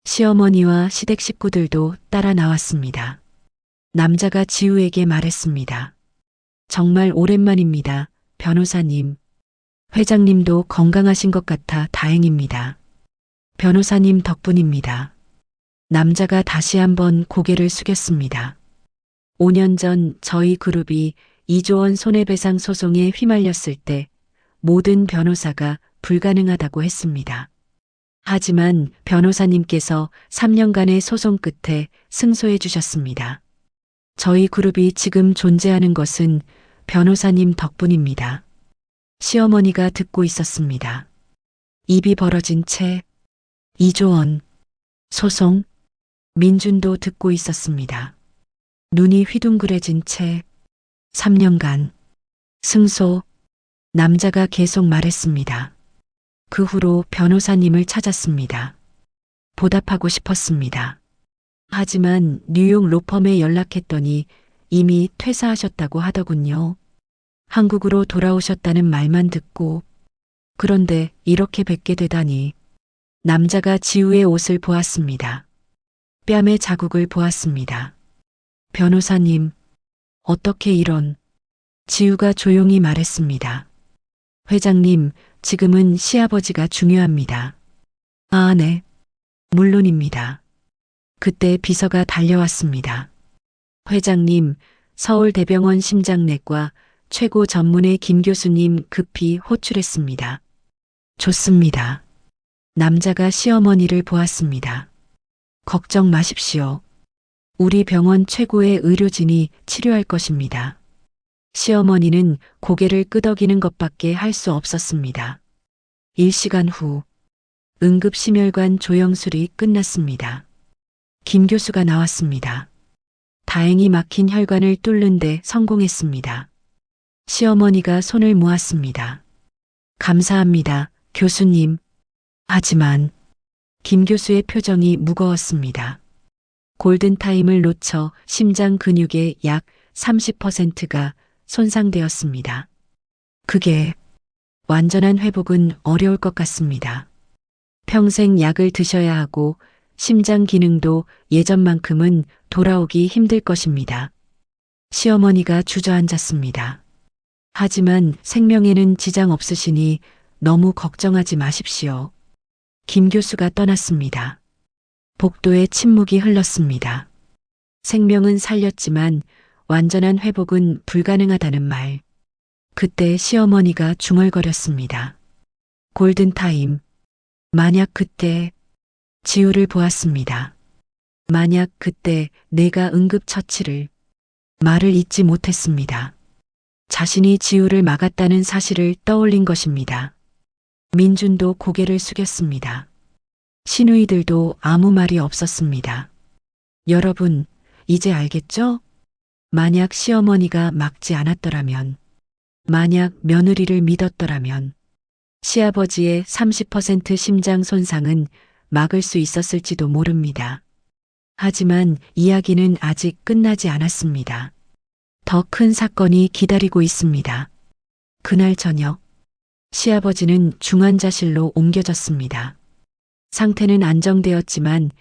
시어머니와 시댁 식구들도 따라 나왔습니다. 남자가 지우에게 말했습니다. 정말 오랜만입니다, 변호사님. 회장님도 건강하신 것 같아 다행입니다. 변호사님 덕분입니다. 남자가 다시 한번 고개를 숙였습니다. 5년 전 저희 그룹이 2조 원 손해배상 소송에 휘말렸을 때 모든 변호사가 불가능하다고 했습니다. 하지만 변호사님께서 3년간의 소송 끝에 승소해 주셨습니다. 저희 그룹이 지금 존재하는 것은 변호사님 덕분입니다. 시어머니가 듣고 있었습니다. 입이 벌어진 채 2조 원 소송. 민준도 듣고 있었습니다. 눈이 휘둥그레진 채 3년간 승소. 남자가 계속 말했습니다. 그 후로 변호사님을 찾았습니다. 보답하고 싶었습니다. 하지만 뉴욕 로펌에 연락했더니 이미 퇴사하셨다고 하더군요. 한국으로 돌아오셨다는 말만 듣고. 그런데 이렇게 뵙게 되다니. 남자가 지우의 옷을 보았습니다. 뺨의 자국을 보았습니다. 변호사님, 어떻게 이런. 지우가 조용히 말했습니다. 회장님, 지금은 시아버지가 중요합니다. 아, 네. 물론입니다. 그때 비서가 달려왔습니다. 회장님, 서울대병원 심장내과 최고 전문의 김 교수님 급히 호출했습니다. 좋습니다. 남자가 시어머니를 보았습니다. 걱정 마십시오. 우리 병원 최고의 의료진이 치료할 것입니다. 시어머니는 고개를 끄덕이는 것밖에 할 수 없었습니다. 1시간 후 응급심혈관 조영술이 끝났습니다. 김 교수가 나왔습니다. 다행히 막힌 혈관을 뚫는 데 성공했습니다. 시어머니가 손을 모았습니다. 감사합니다, 교수님. 하지만 김 교수의 표정이 무거웠습니다. 골든타임을 놓쳐 심장 근육의 약 30%가 손상되었습니다. 그게 완전한 회복은 어려울 것 같습니다. 평생 약을 드셔야 하고 심장 기능도 예전만큼은 돌아오기 힘들 것입니다. 시어머니가 주저앉았습니다. 하지만 생명에는 지장 없으시니 너무 걱정하지 마십시오. 김 교수가 떠났습니다. 복도에 침묵이 흘렀습니다. 생명은 살렸지만 완전한 회복은 불가능하다는 말. 그때 시어머니가 중얼거렸습니다. 골든타임. 만약 그때 지우를 보았습니다. 만약 그때 내가 응급처치를 말을 잇지 못했습니다. 자신이 지우를 막았다는 사실을 떠올린 것입니다. 민준도 고개를 숙였습니다. 시누이들도 아무 말이 없었습니다. 여러분, 이제 알겠죠? 만약 시어머니가 막지 않았더라면, 만약 며느리를 믿었더라면, 시아버지의 30% 심장 손상은 막을 수 있었을지도 모릅니다. 하지만 이야기는 아직 끝나지 않았습니다. 더 큰 사건이 기다리고 있습니다. 그날 저녁, 시아버지는 중환자실로 옮겨졌습니다. 상태는 안정되었지만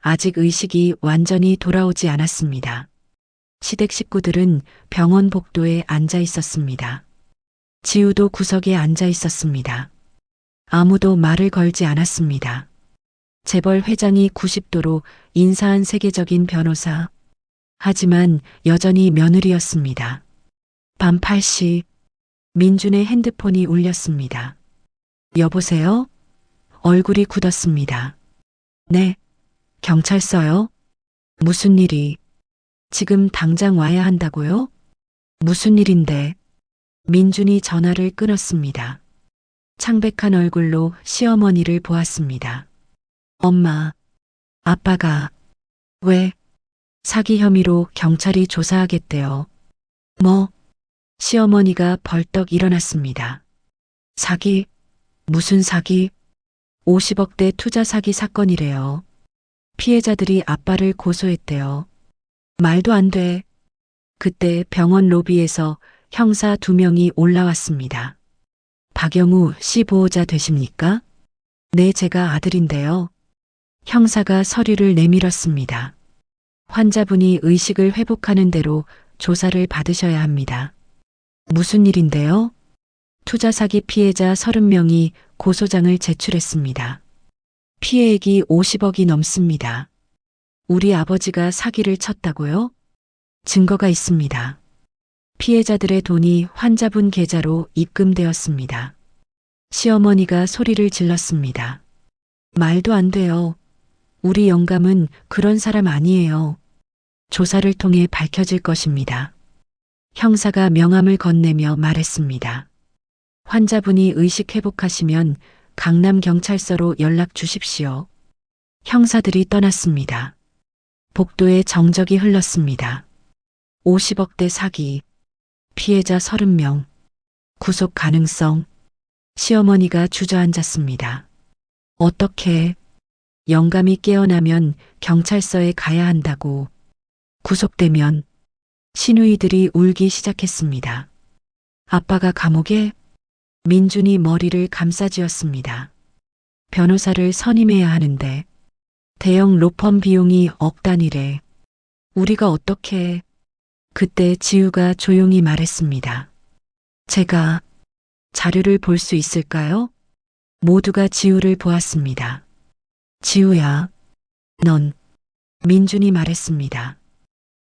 아직 의식이 완전히 돌아오지 않았습니다. 시댁 식구들은 병원 복도에 앉아 있었습니다. 지우도 구석에 앉아 있었습니다. 아무도 말을 걸지 않았습니다. 재벌 회장이 90도로 인사한 세계적인 변호사. 하지만 여전히 며느리였습니다. 밤 8시 민준의 핸드폰이 울렸습니다. 여보세요? 얼굴이 굳었습니다. 네, 경찰서요? 무슨 일이? 지금 당장 와야 한다고요? 무슨 일인데? 민준이 전화를 끊었습니다. 창백한 얼굴로 시어머니를 보았습니다. 엄마, 아빠가 왜 사기 혐의로 경찰이 조사하겠대요. 뭐? 시어머니가 벌떡 일어났습니다. 사기? 무슨 사기? 50억대 투자 사기 사건이래요. 피해자들이 아빠를 고소했대요. 말도 안 돼. 그때 병원 로비에서 형사 2명이 올라왔습니다. 박영우 씨 보호자 되십니까? 네, 제가 아들인데요. 형사가 서류를 내밀었습니다. 환자분이 의식을 회복하는 대로 조사를 받으셔야 합니다. 무슨 일인데요? 투자 사기 피해자 30명이 고소장을 제출했습니다. 피해액이 50억이 넘습니다. 우리 아버지가 사기를 쳤다고요? 증거가 있습니다. 피해자들의 돈이 환자분 계좌로 입금되었습니다. 시어머니가 소리를 질렀습니다. 말도 안 돼요. 우리 영감은 그런 사람 아니에요. 조사를 통해 밝혀질 것입니다. 형사가 명함을 건네며 말했습니다. 환자분이 의식 회복하시면 강남경찰서로 연락 주십시오. 형사들이 떠났습니다. 복도에 정적이 흘렀습니다. 50억대 사기, 피해자 30명, 구속 가능성. 시어머니가 주저앉았습니다. 어떻게? 영감이 깨어나면 경찰서에 가야 한다고. 구속되면 시누이들이 울기 시작했습니다. 아빠가 감옥에? 민준이 머리를 감싸쥐었습니다. 변호사를 선임해야 하는데 대형 로펌 비용이 억 단위래. 우리가 어떻게 해? 그때 지우가 조용히 말했습니다. 제가 자료를 볼 수 있을까요? 모두가 지우를 보았습니다. 지우야, 넌, 민준이 말했습니다.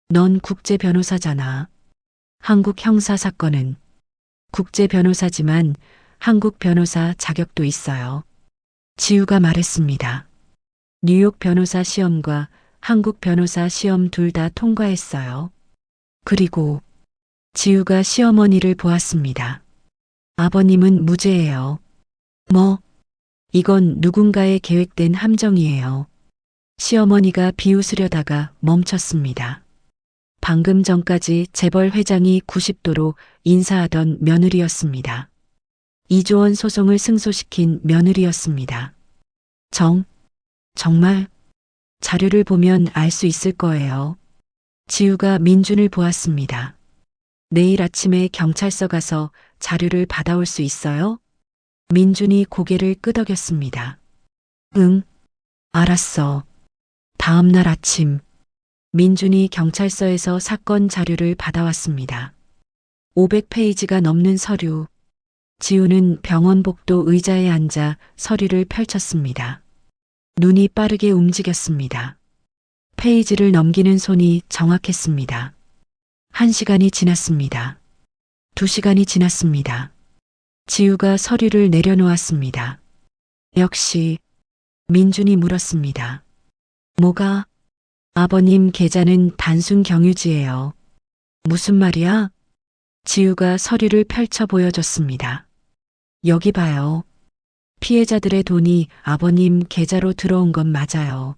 넌 국제 변호사잖아. 한국 형사 사건은 국제 변호사지만 한국 변호사 자격도 있어요. 지우가 말했습니다. 뉴욕 변호사 시험과 한국 변호사 시험 둘 다 통과했어요. 그리고 지우가 시어머니를 보았습니다. 아버님은 무죄예요. 뭐? 이건 누군가의 계획된 함정이에요. 시어머니가 비웃으려다가 멈췄습니다. 방금 전까지 재벌 회장이 90도로 인사하던 며느리였습니다. 이조원 소송을 승소시킨 며느리였습니다. 정말 자료를 보면 알 수 있을 거예요. 지우가 민준을 보았습니다. 내일 아침에 경찰서 가서 자료를 받아올 수 있어요? 민준이 고개를 끄덕였습니다. 응, 알았어. 다음 날 아침, 민준이 경찰서에서 사건 자료를 받아왔습니다. 500페이지가 넘는 서류. 지우는 병원 복도 의자에 앉아 서류를 펼쳤습니다. 눈이 빠르게 움직였습니다. 페이지를 넘기는 손이 정확했습니다. 1시간이 지났습니다. 2시간이 지났습니다. 지우가 서류를 내려놓았습니다. 역시 민준이 물었습니다. 뭐가? 아버님 계좌는 단순 경유지예요. 무슨 말이야? 지우가 서류를 펼쳐 보여줬습니다. 여기 봐요. 피해자들의 돈이 아버님 계좌로 들어온 건 맞아요.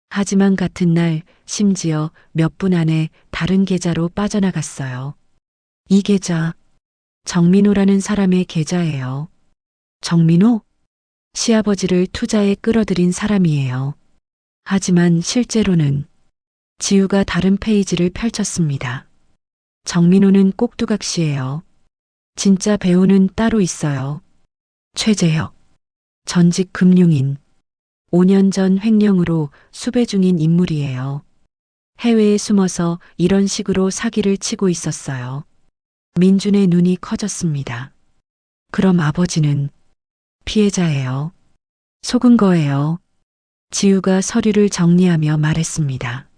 하지만 같은 날 심지어 몇 분 안에 다른 계좌로 빠져나갔어요. 이 계좌, 정민호라는 사람의 계좌예요. 정민호? 시아버지를 투자에 끌어들인 사람이에요. 하지만 실제로는 지우가 다른 페이지를 펼쳤습니다. 정민호는 꼭두각시예요. 진짜 배우는 따로 있어요. 최재혁, 전직 금융인, 5년 전 횡령으로 수배 중인 인물이에요. 해외에 숨어서 이런 식으로 사기를 치고 있었어요. 민준의 눈이 커졌습니다. 그럼 아버지는 피해자예요. 속은 거예요. 지우가 서류를 정리하며 말했습니다.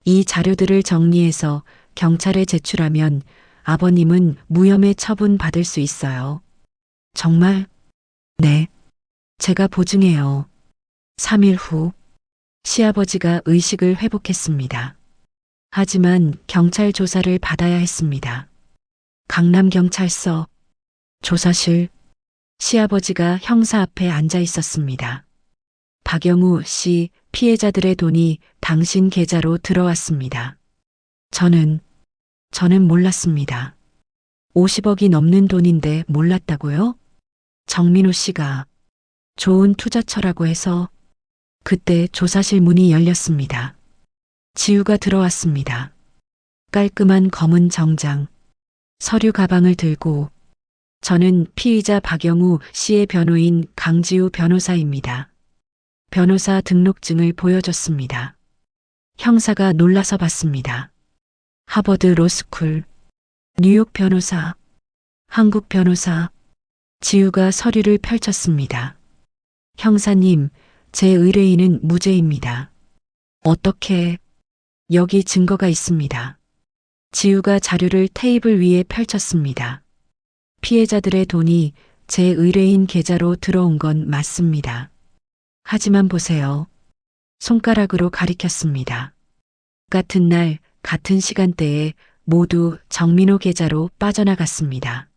이 자료들을 정리해서 경찰에 제출하면 아버님은 무혐의 처분 받을 수 있어요. 정말? 네. 제가 보증해요. 3일 후 시아버지가 의식을 회복했습니다. 하지만 경찰 조사를 받아야 했습니다. 강남경찰서 조사실, 시아버지가 형사 앞에 앉아 있었습니다. 박영우 씨, 피해자들의 돈이 당신 계좌로 들어왔습니다. 저는 몰랐습니다. 50억이 넘는 돈인데 몰랐다고요? 정민호 씨가 좋은 투자처라고 해서. 그때 조사실 문이 열렸습니다. 지우가 들어왔습니다. 깔끔한 검은 정장, 서류 가방을 들고. 저는 피의자 박영우 씨의 변호인 강지우 변호사입니다. 변호사 등록증을 보여줬습니다. 형사가 놀라서 봤습니다. 하버드 로스쿨, 뉴욕 변호사, 한국 변호사. 지우가 서류를 펼쳤습니다. 형사님, 제 의뢰인은 무죄입니다. 어떻게? 여기 증거가 있습니다. 지우가 자료를 테이블 위에 펼쳤습니다. 피해자들의 돈이 제 의뢰인 계좌로 들어온 건 맞습니다. 하지만 보세요. 손가락으로 가리켰습니다. 같은 날, 같은 시간대에 모두 정민호 계좌로 빠져나갔습니다.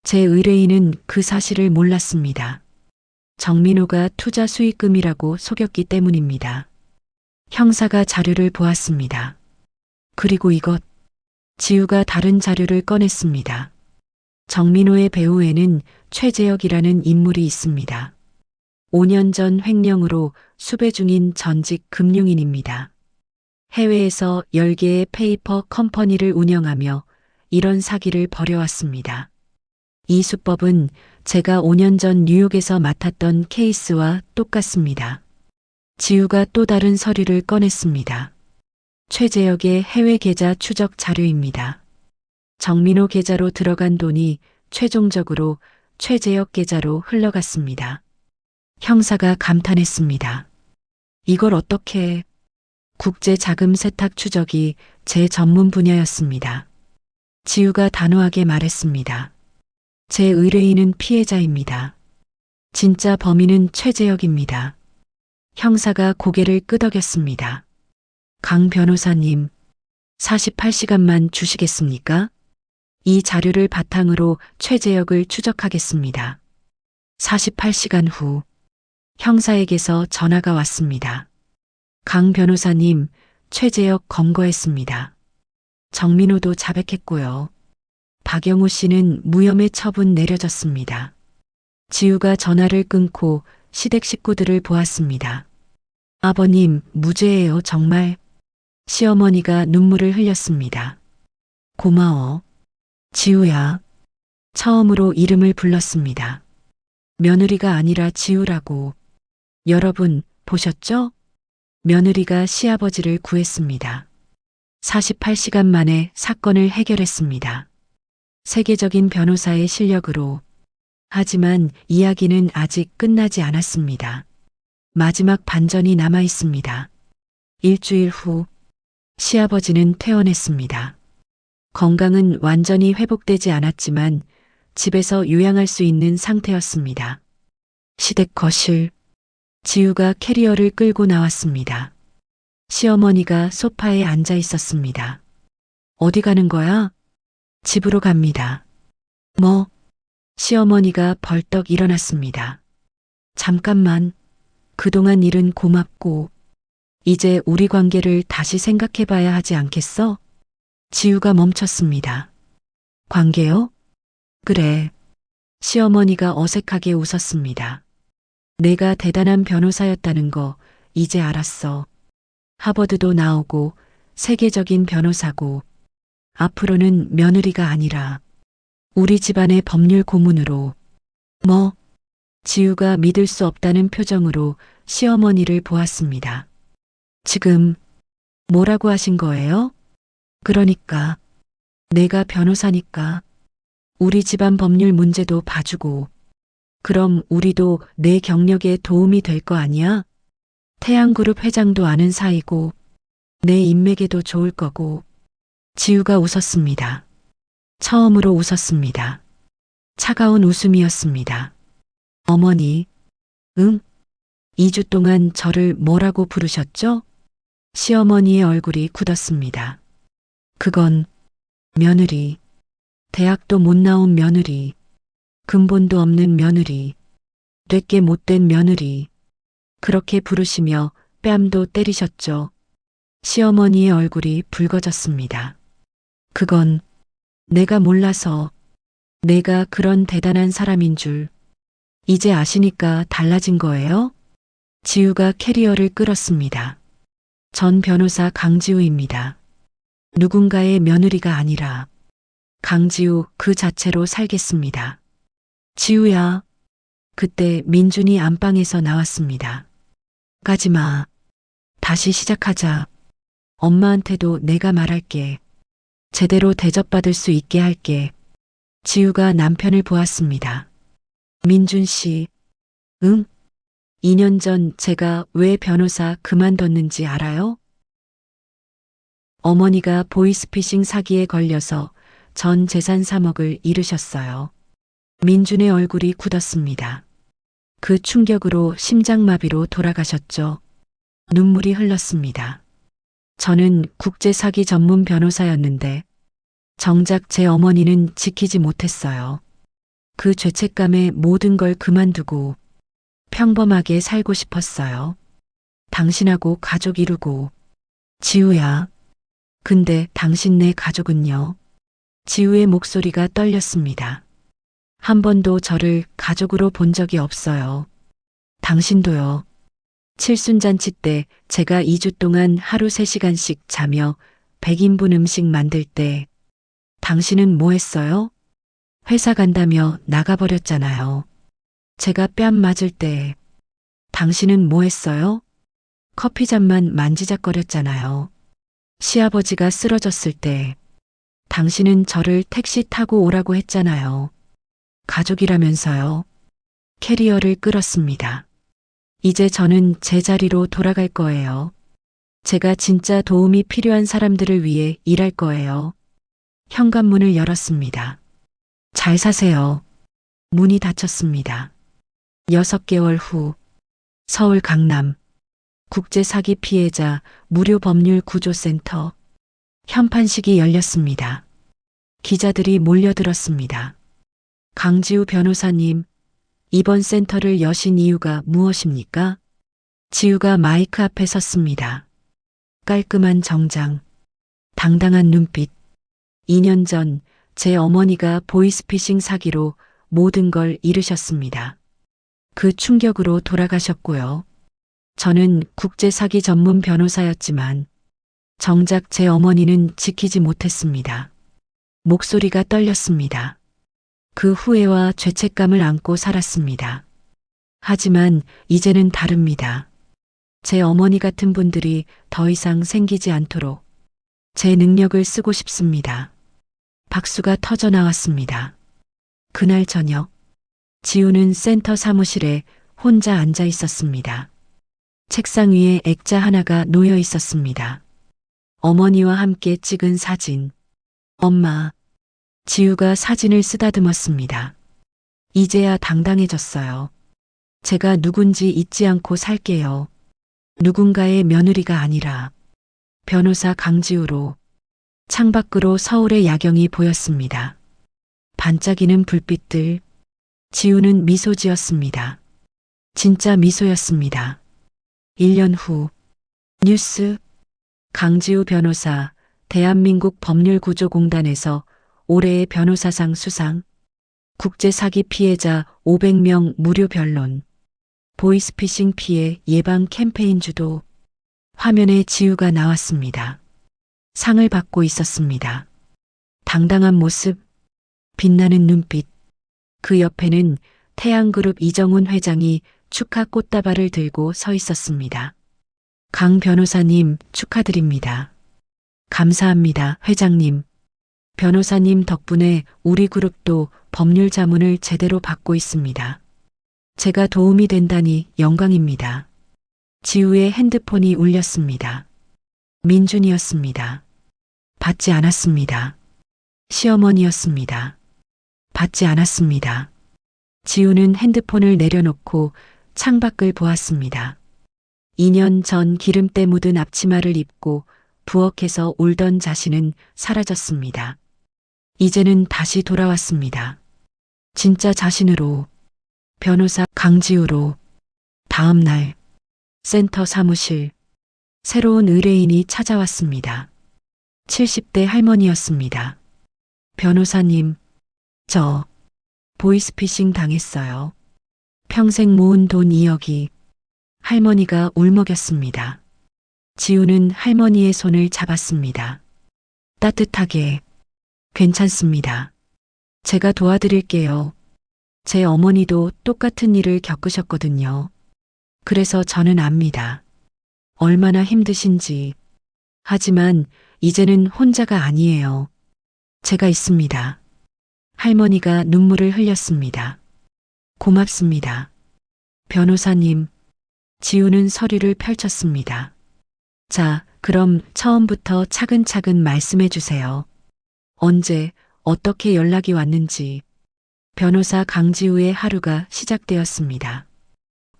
제 의뢰인은 그 사실을 몰랐습니다. 정민호가 투자 수익금이라고 속였기 때문입니다. 형사가 자료를 보았습니다. 그리고 이것, 지우가 다른 자료를 꺼냈습니다. 정민호의 배후에는 최재혁이라는 인물이 있습니다. 5년 전 횡령으로 수배 중인 전직 금융인입니다. 해외에서 10개의 페이퍼 컴퍼니를 운영하며 이런 사기를 벌여왔습니다. 이 수법은 제가 5년 전 뉴욕에서 맡았던 케이스와 똑같습니다. 지우가 또 다른 서류를 꺼냈습니다. 최재혁의 해외 계좌 추적 자료입니다. 정민호 계좌로 들어간 돈이 최종적으로 최재혁 계좌로 흘러갔습니다. 형사가 감탄했습니다. 이걸 어떻게? 국제 자금 세탁 추적이 제 전문 분야였습니다. 지우가 단호하게 말했습니다. 제 의뢰인은 피해자입니다. 진짜 범인은 최재혁입니다. 형사가 고개를 끄덕였습니다. 강 변호사님, 48시간만 주시겠습니까? 이 자료를 바탕으로 최재혁을 추적하겠습니다. 48시간 후 형사에게서 전화가 왔습니다. 강 변호사님, 최재혁 검거했습니다. 정민호도 자백했고요. 박영우 씨는 무혐의 처분 내려졌습니다. 지우가 전화를 끊고 시댁 식구들을 보았습니다. 아버님, 무죄예요, 정말. 시어머니가 눈물을 흘렸습니다. 고마워. 지우야. 처음으로 이름을 불렀습니다. 며느리가 아니라 지우라고. 여러분, 보셨죠? 며느리가 시아버지를 구했습니다. 48시간 만에 사건을 해결했습니다. 세계적인 변호사의 실력으로. 하지만 이야기는 아직 끝나지 않았습니다. 마지막 반전이 남아 있습니다. 일주일 후 시아버지는 퇴원했습니다. 건강은 완전히 회복되지 않았지만 집에서 요양할 수 있는 상태였습니다. 시댁 거실, 지우가 캐리어를 끌고 나왔습니다. 시어머니가 소파에 앉아 있었습니다. 어디 가는 거야? 집으로 갑니다. 뭐? 시어머니가 벌떡 일어났습니다. 잠깐만. 그동안 일은 고맙고, 이제 우리 관계를 다시 생각해 봐야 하지 않겠어? 지우가 멈췄습니다. 관계요? 그래. 시어머니가 어색하게 웃었습니다. 내가 대단한 변호사였다는 거 이제 알았어. 하버드도 나오고 세계적인 변호사고 앞으로는 며느리가 아니라 우리 집안의 법률 고문으로. 뭐? 지우가 믿을 수 없다는 표정으로 시어머니를 보았습니다. 지금 뭐라고 하신 거예요? 그러니까 내가 변호사니까 우리 집안 법률 문제도 봐주고 그럼 우리도 내 경력에 도움이 될 거 아니야? 태양그룹 회장도 아는 사이고 내 인맥에도 좋을 거고. 지우가 웃었습니다. 처음으로 웃었습니다. 차가운 웃음이었습니다. 어머니, 응? 2주 동안 저를 뭐라고 부르셨죠? 시어머니의 얼굴이 굳었습니다. 그건 며느리, 대학도 못 나온 며느리, 근본도 없는 며느리, 되게 못된 며느리, 그렇게 부르시며 뺨도 때리셨죠. 시어머니의 얼굴이 붉어졌습니다. 그건 내가 몰라서 내가 그런 대단한 사람인 줄 이제 아시니까 달라진 거예요? 지우가 캐리어를 끌었습니다. 전 변호사 강지우입니다. 누군가의 며느리가 아니라 강지우 그 자체로 살겠습니다. 지우야. 그때 민준이 안방에서 나왔습니다. 가지마. 다시 시작하자. 엄마한테도 내가 말할게. 제대로 대접받을 수 있게 할게. 지우가 남편을 보았습니다. 민준 씨. 응? 2년 전 제가 왜 변호사 그만뒀는지 알아요? 어머니가 보이스피싱 사기에 걸려서 전 재산 3억을 잃으셨어요. 민준의 얼굴이 굳었습니다. 그 충격으로 심장마비로 돌아가셨죠. 눈물이 흘렀습니다. 저는 국제사기 전문 변호사였는데 정작 제 어머니는 지키지 못했어요. 그 죄책감에 모든 걸 그만두고 평범하게 살고 싶었어요. 당신하고 가족 이루고. 지우야. 근데 당신 내 가족은요? 지우의 목소리가 떨렸습니다. 한 번도 저를 가족으로 본 적이 없어요. 당신도요. 칠순잔치 때 제가 2주 동안 하루 3시간씩 자며 100인분 음식 만들 때 당신은 뭐 했어요? 회사 간다며 나가버렸잖아요. 제가 뺨 맞을 때 당신은 뭐 했어요? 커피잔만 만지작거렸잖아요. 시아버지가 쓰러졌을 때 당신은 저를 택시 타고 오라고 했잖아요. 가족이라면서요. 캐리어를 끌었습니다. 이제 저는 제 자리로 돌아갈 거예요. 제가 진짜 도움이 필요한 사람들을 위해 일할 거예요. 현관문을 열었습니다. 잘 사세요. 문이 닫혔습니다. 6개월 후 서울 강남 국제사기 피해자 무료 법률 구조센터 현판식이 열렸습니다. 기자들이 몰려들었습니다. 강지우 변호사님, 이번 센터를 여신 이유가 무엇입니까? 지우가 마이크 앞에 섰습니다. 깔끔한 정장, 당당한 눈빛. 2년 전 제 어머니가 보이스피싱 사기로 모든 걸 잃으셨습니다. 그 충격으로 돌아가셨고요. 저는 국제사기 전문 변호사였지만 정작 제 어머니는 지키지 못했습니다. 목소리가 떨렸습니다. 그 후회와 죄책감을 안고 살았습니다. 하지만 이제는 다릅니다. 제 어머니 같은 분들이 더 이상 생기지 않도록 제 능력을 쓰고 싶습니다. 박수가 터져 나왔습니다. 그날 저녁, 지우는 센터 사무실에 혼자 앉아 있었습니다. 책상 위에 액자 하나가 놓여 있었습니다. 어머니와 함께 찍은 사진. 엄마. 지우가 사진을 쓰다듬었습니다. 이제야 당당해졌어요. 제가 누군지 잊지 않고 살게요. 누군가의 며느리가 아니라 변호사 강지우로. 창밖으로 서울의 야경이 보였습니다. 반짝이는 불빛들. 지우는 미소 지었습니다. 진짜 미소였습니다. 1년 후. 뉴스. 강지우 변호사, 대한민국 법률구조공단에서 올해의 변호사상 수상. 국제사기 피해자 500명 무료 변론. 보이스피싱 피해 예방 캠페인 주도. 화면에 지우가 나왔습니다. 상을 받고 있었습니다. 당당한 모습, 빛나는 눈빛. 그 옆에는 태양그룹 이정훈 회장이 축하 꽃다발을 들고 서 있었습니다. 강 변호사님 축하드립니다. 감사합니다, 회장님. 변호사님 덕분에 우리 그룹도 법률 자문을 제대로 받고 있습니다. 제가 도움이 된다니 영광입니다. 지우의 핸드폰이 울렸습니다. 민준이었습니다. 받지 않았습니다. 시어머니였습니다. 받지 않았습니다. 지우는 핸드폰을 내려놓고 창밖을 보았습니다. 2년 전 기름때 묻은 앞치마를 입고 부엌에서 울던 자신은 사라졌습니다. 이제는 다시 돌아왔습니다. 진짜 자신으로. 변호사 강지우로. 다음 날 센터 사무실. 새로운 의뢰인이 찾아왔습니다. 70대 할머니였습니다. 변호사님, 저 보이스피싱 당했어요. 평생 모은 돈 2억이. 할머니가 울먹였습니다. 지우는 할머니의 손을 잡았습니다. 따뜻하게. 괜찮습니다. 제가 도와드릴게요. 제 어머니도 똑같은 일을 겪으셨거든요. 그래서 저는 압니다. 얼마나 힘드신지. 하지만 이제는 혼자가 아니에요. 제가 있습니다. 할머니가 눈물을 흘렸습니다. 고맙습니다. 변호사님. 지우는 서류를 펼쳤습니다. 자, 그럼 처음부터 차근차근 말씀해 주세요. 언제, 어떻게 연락이 왔는지. 변호사 강지우의 하루가 시작되었습니다.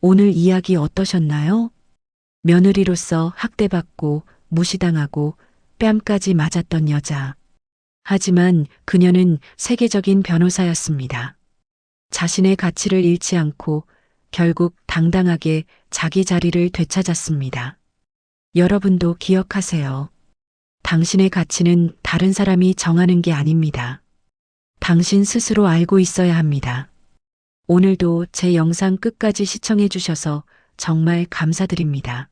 오늘 이야기 어떠셨나요? 며느리로서 학대받고 무시당하고 뺨까지 맞았던 여자. 하지만 그녀는 세계적인 변호사였습니다. 자신의 가치를 잃지 않고 결국 당당하게 자기 자리를 되찾았습니다. 여러분도 기억하세요. 당신의 가치는 다른 사람이 정하는 게 아닙니다. 당신 스스로 알고 있어야 합니다. 오늘도 제 영상 끝까지 시청해 주셔서 정말 감사드립니다.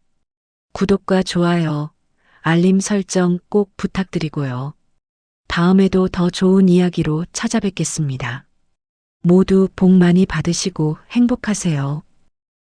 구독과 좋아요, 알림 설정 꼭 부탁드리고요. 다음에도 더 좋은 이야기로 찾아뵙겠습니다. 모두 복 많이 받으시고 행복하세요.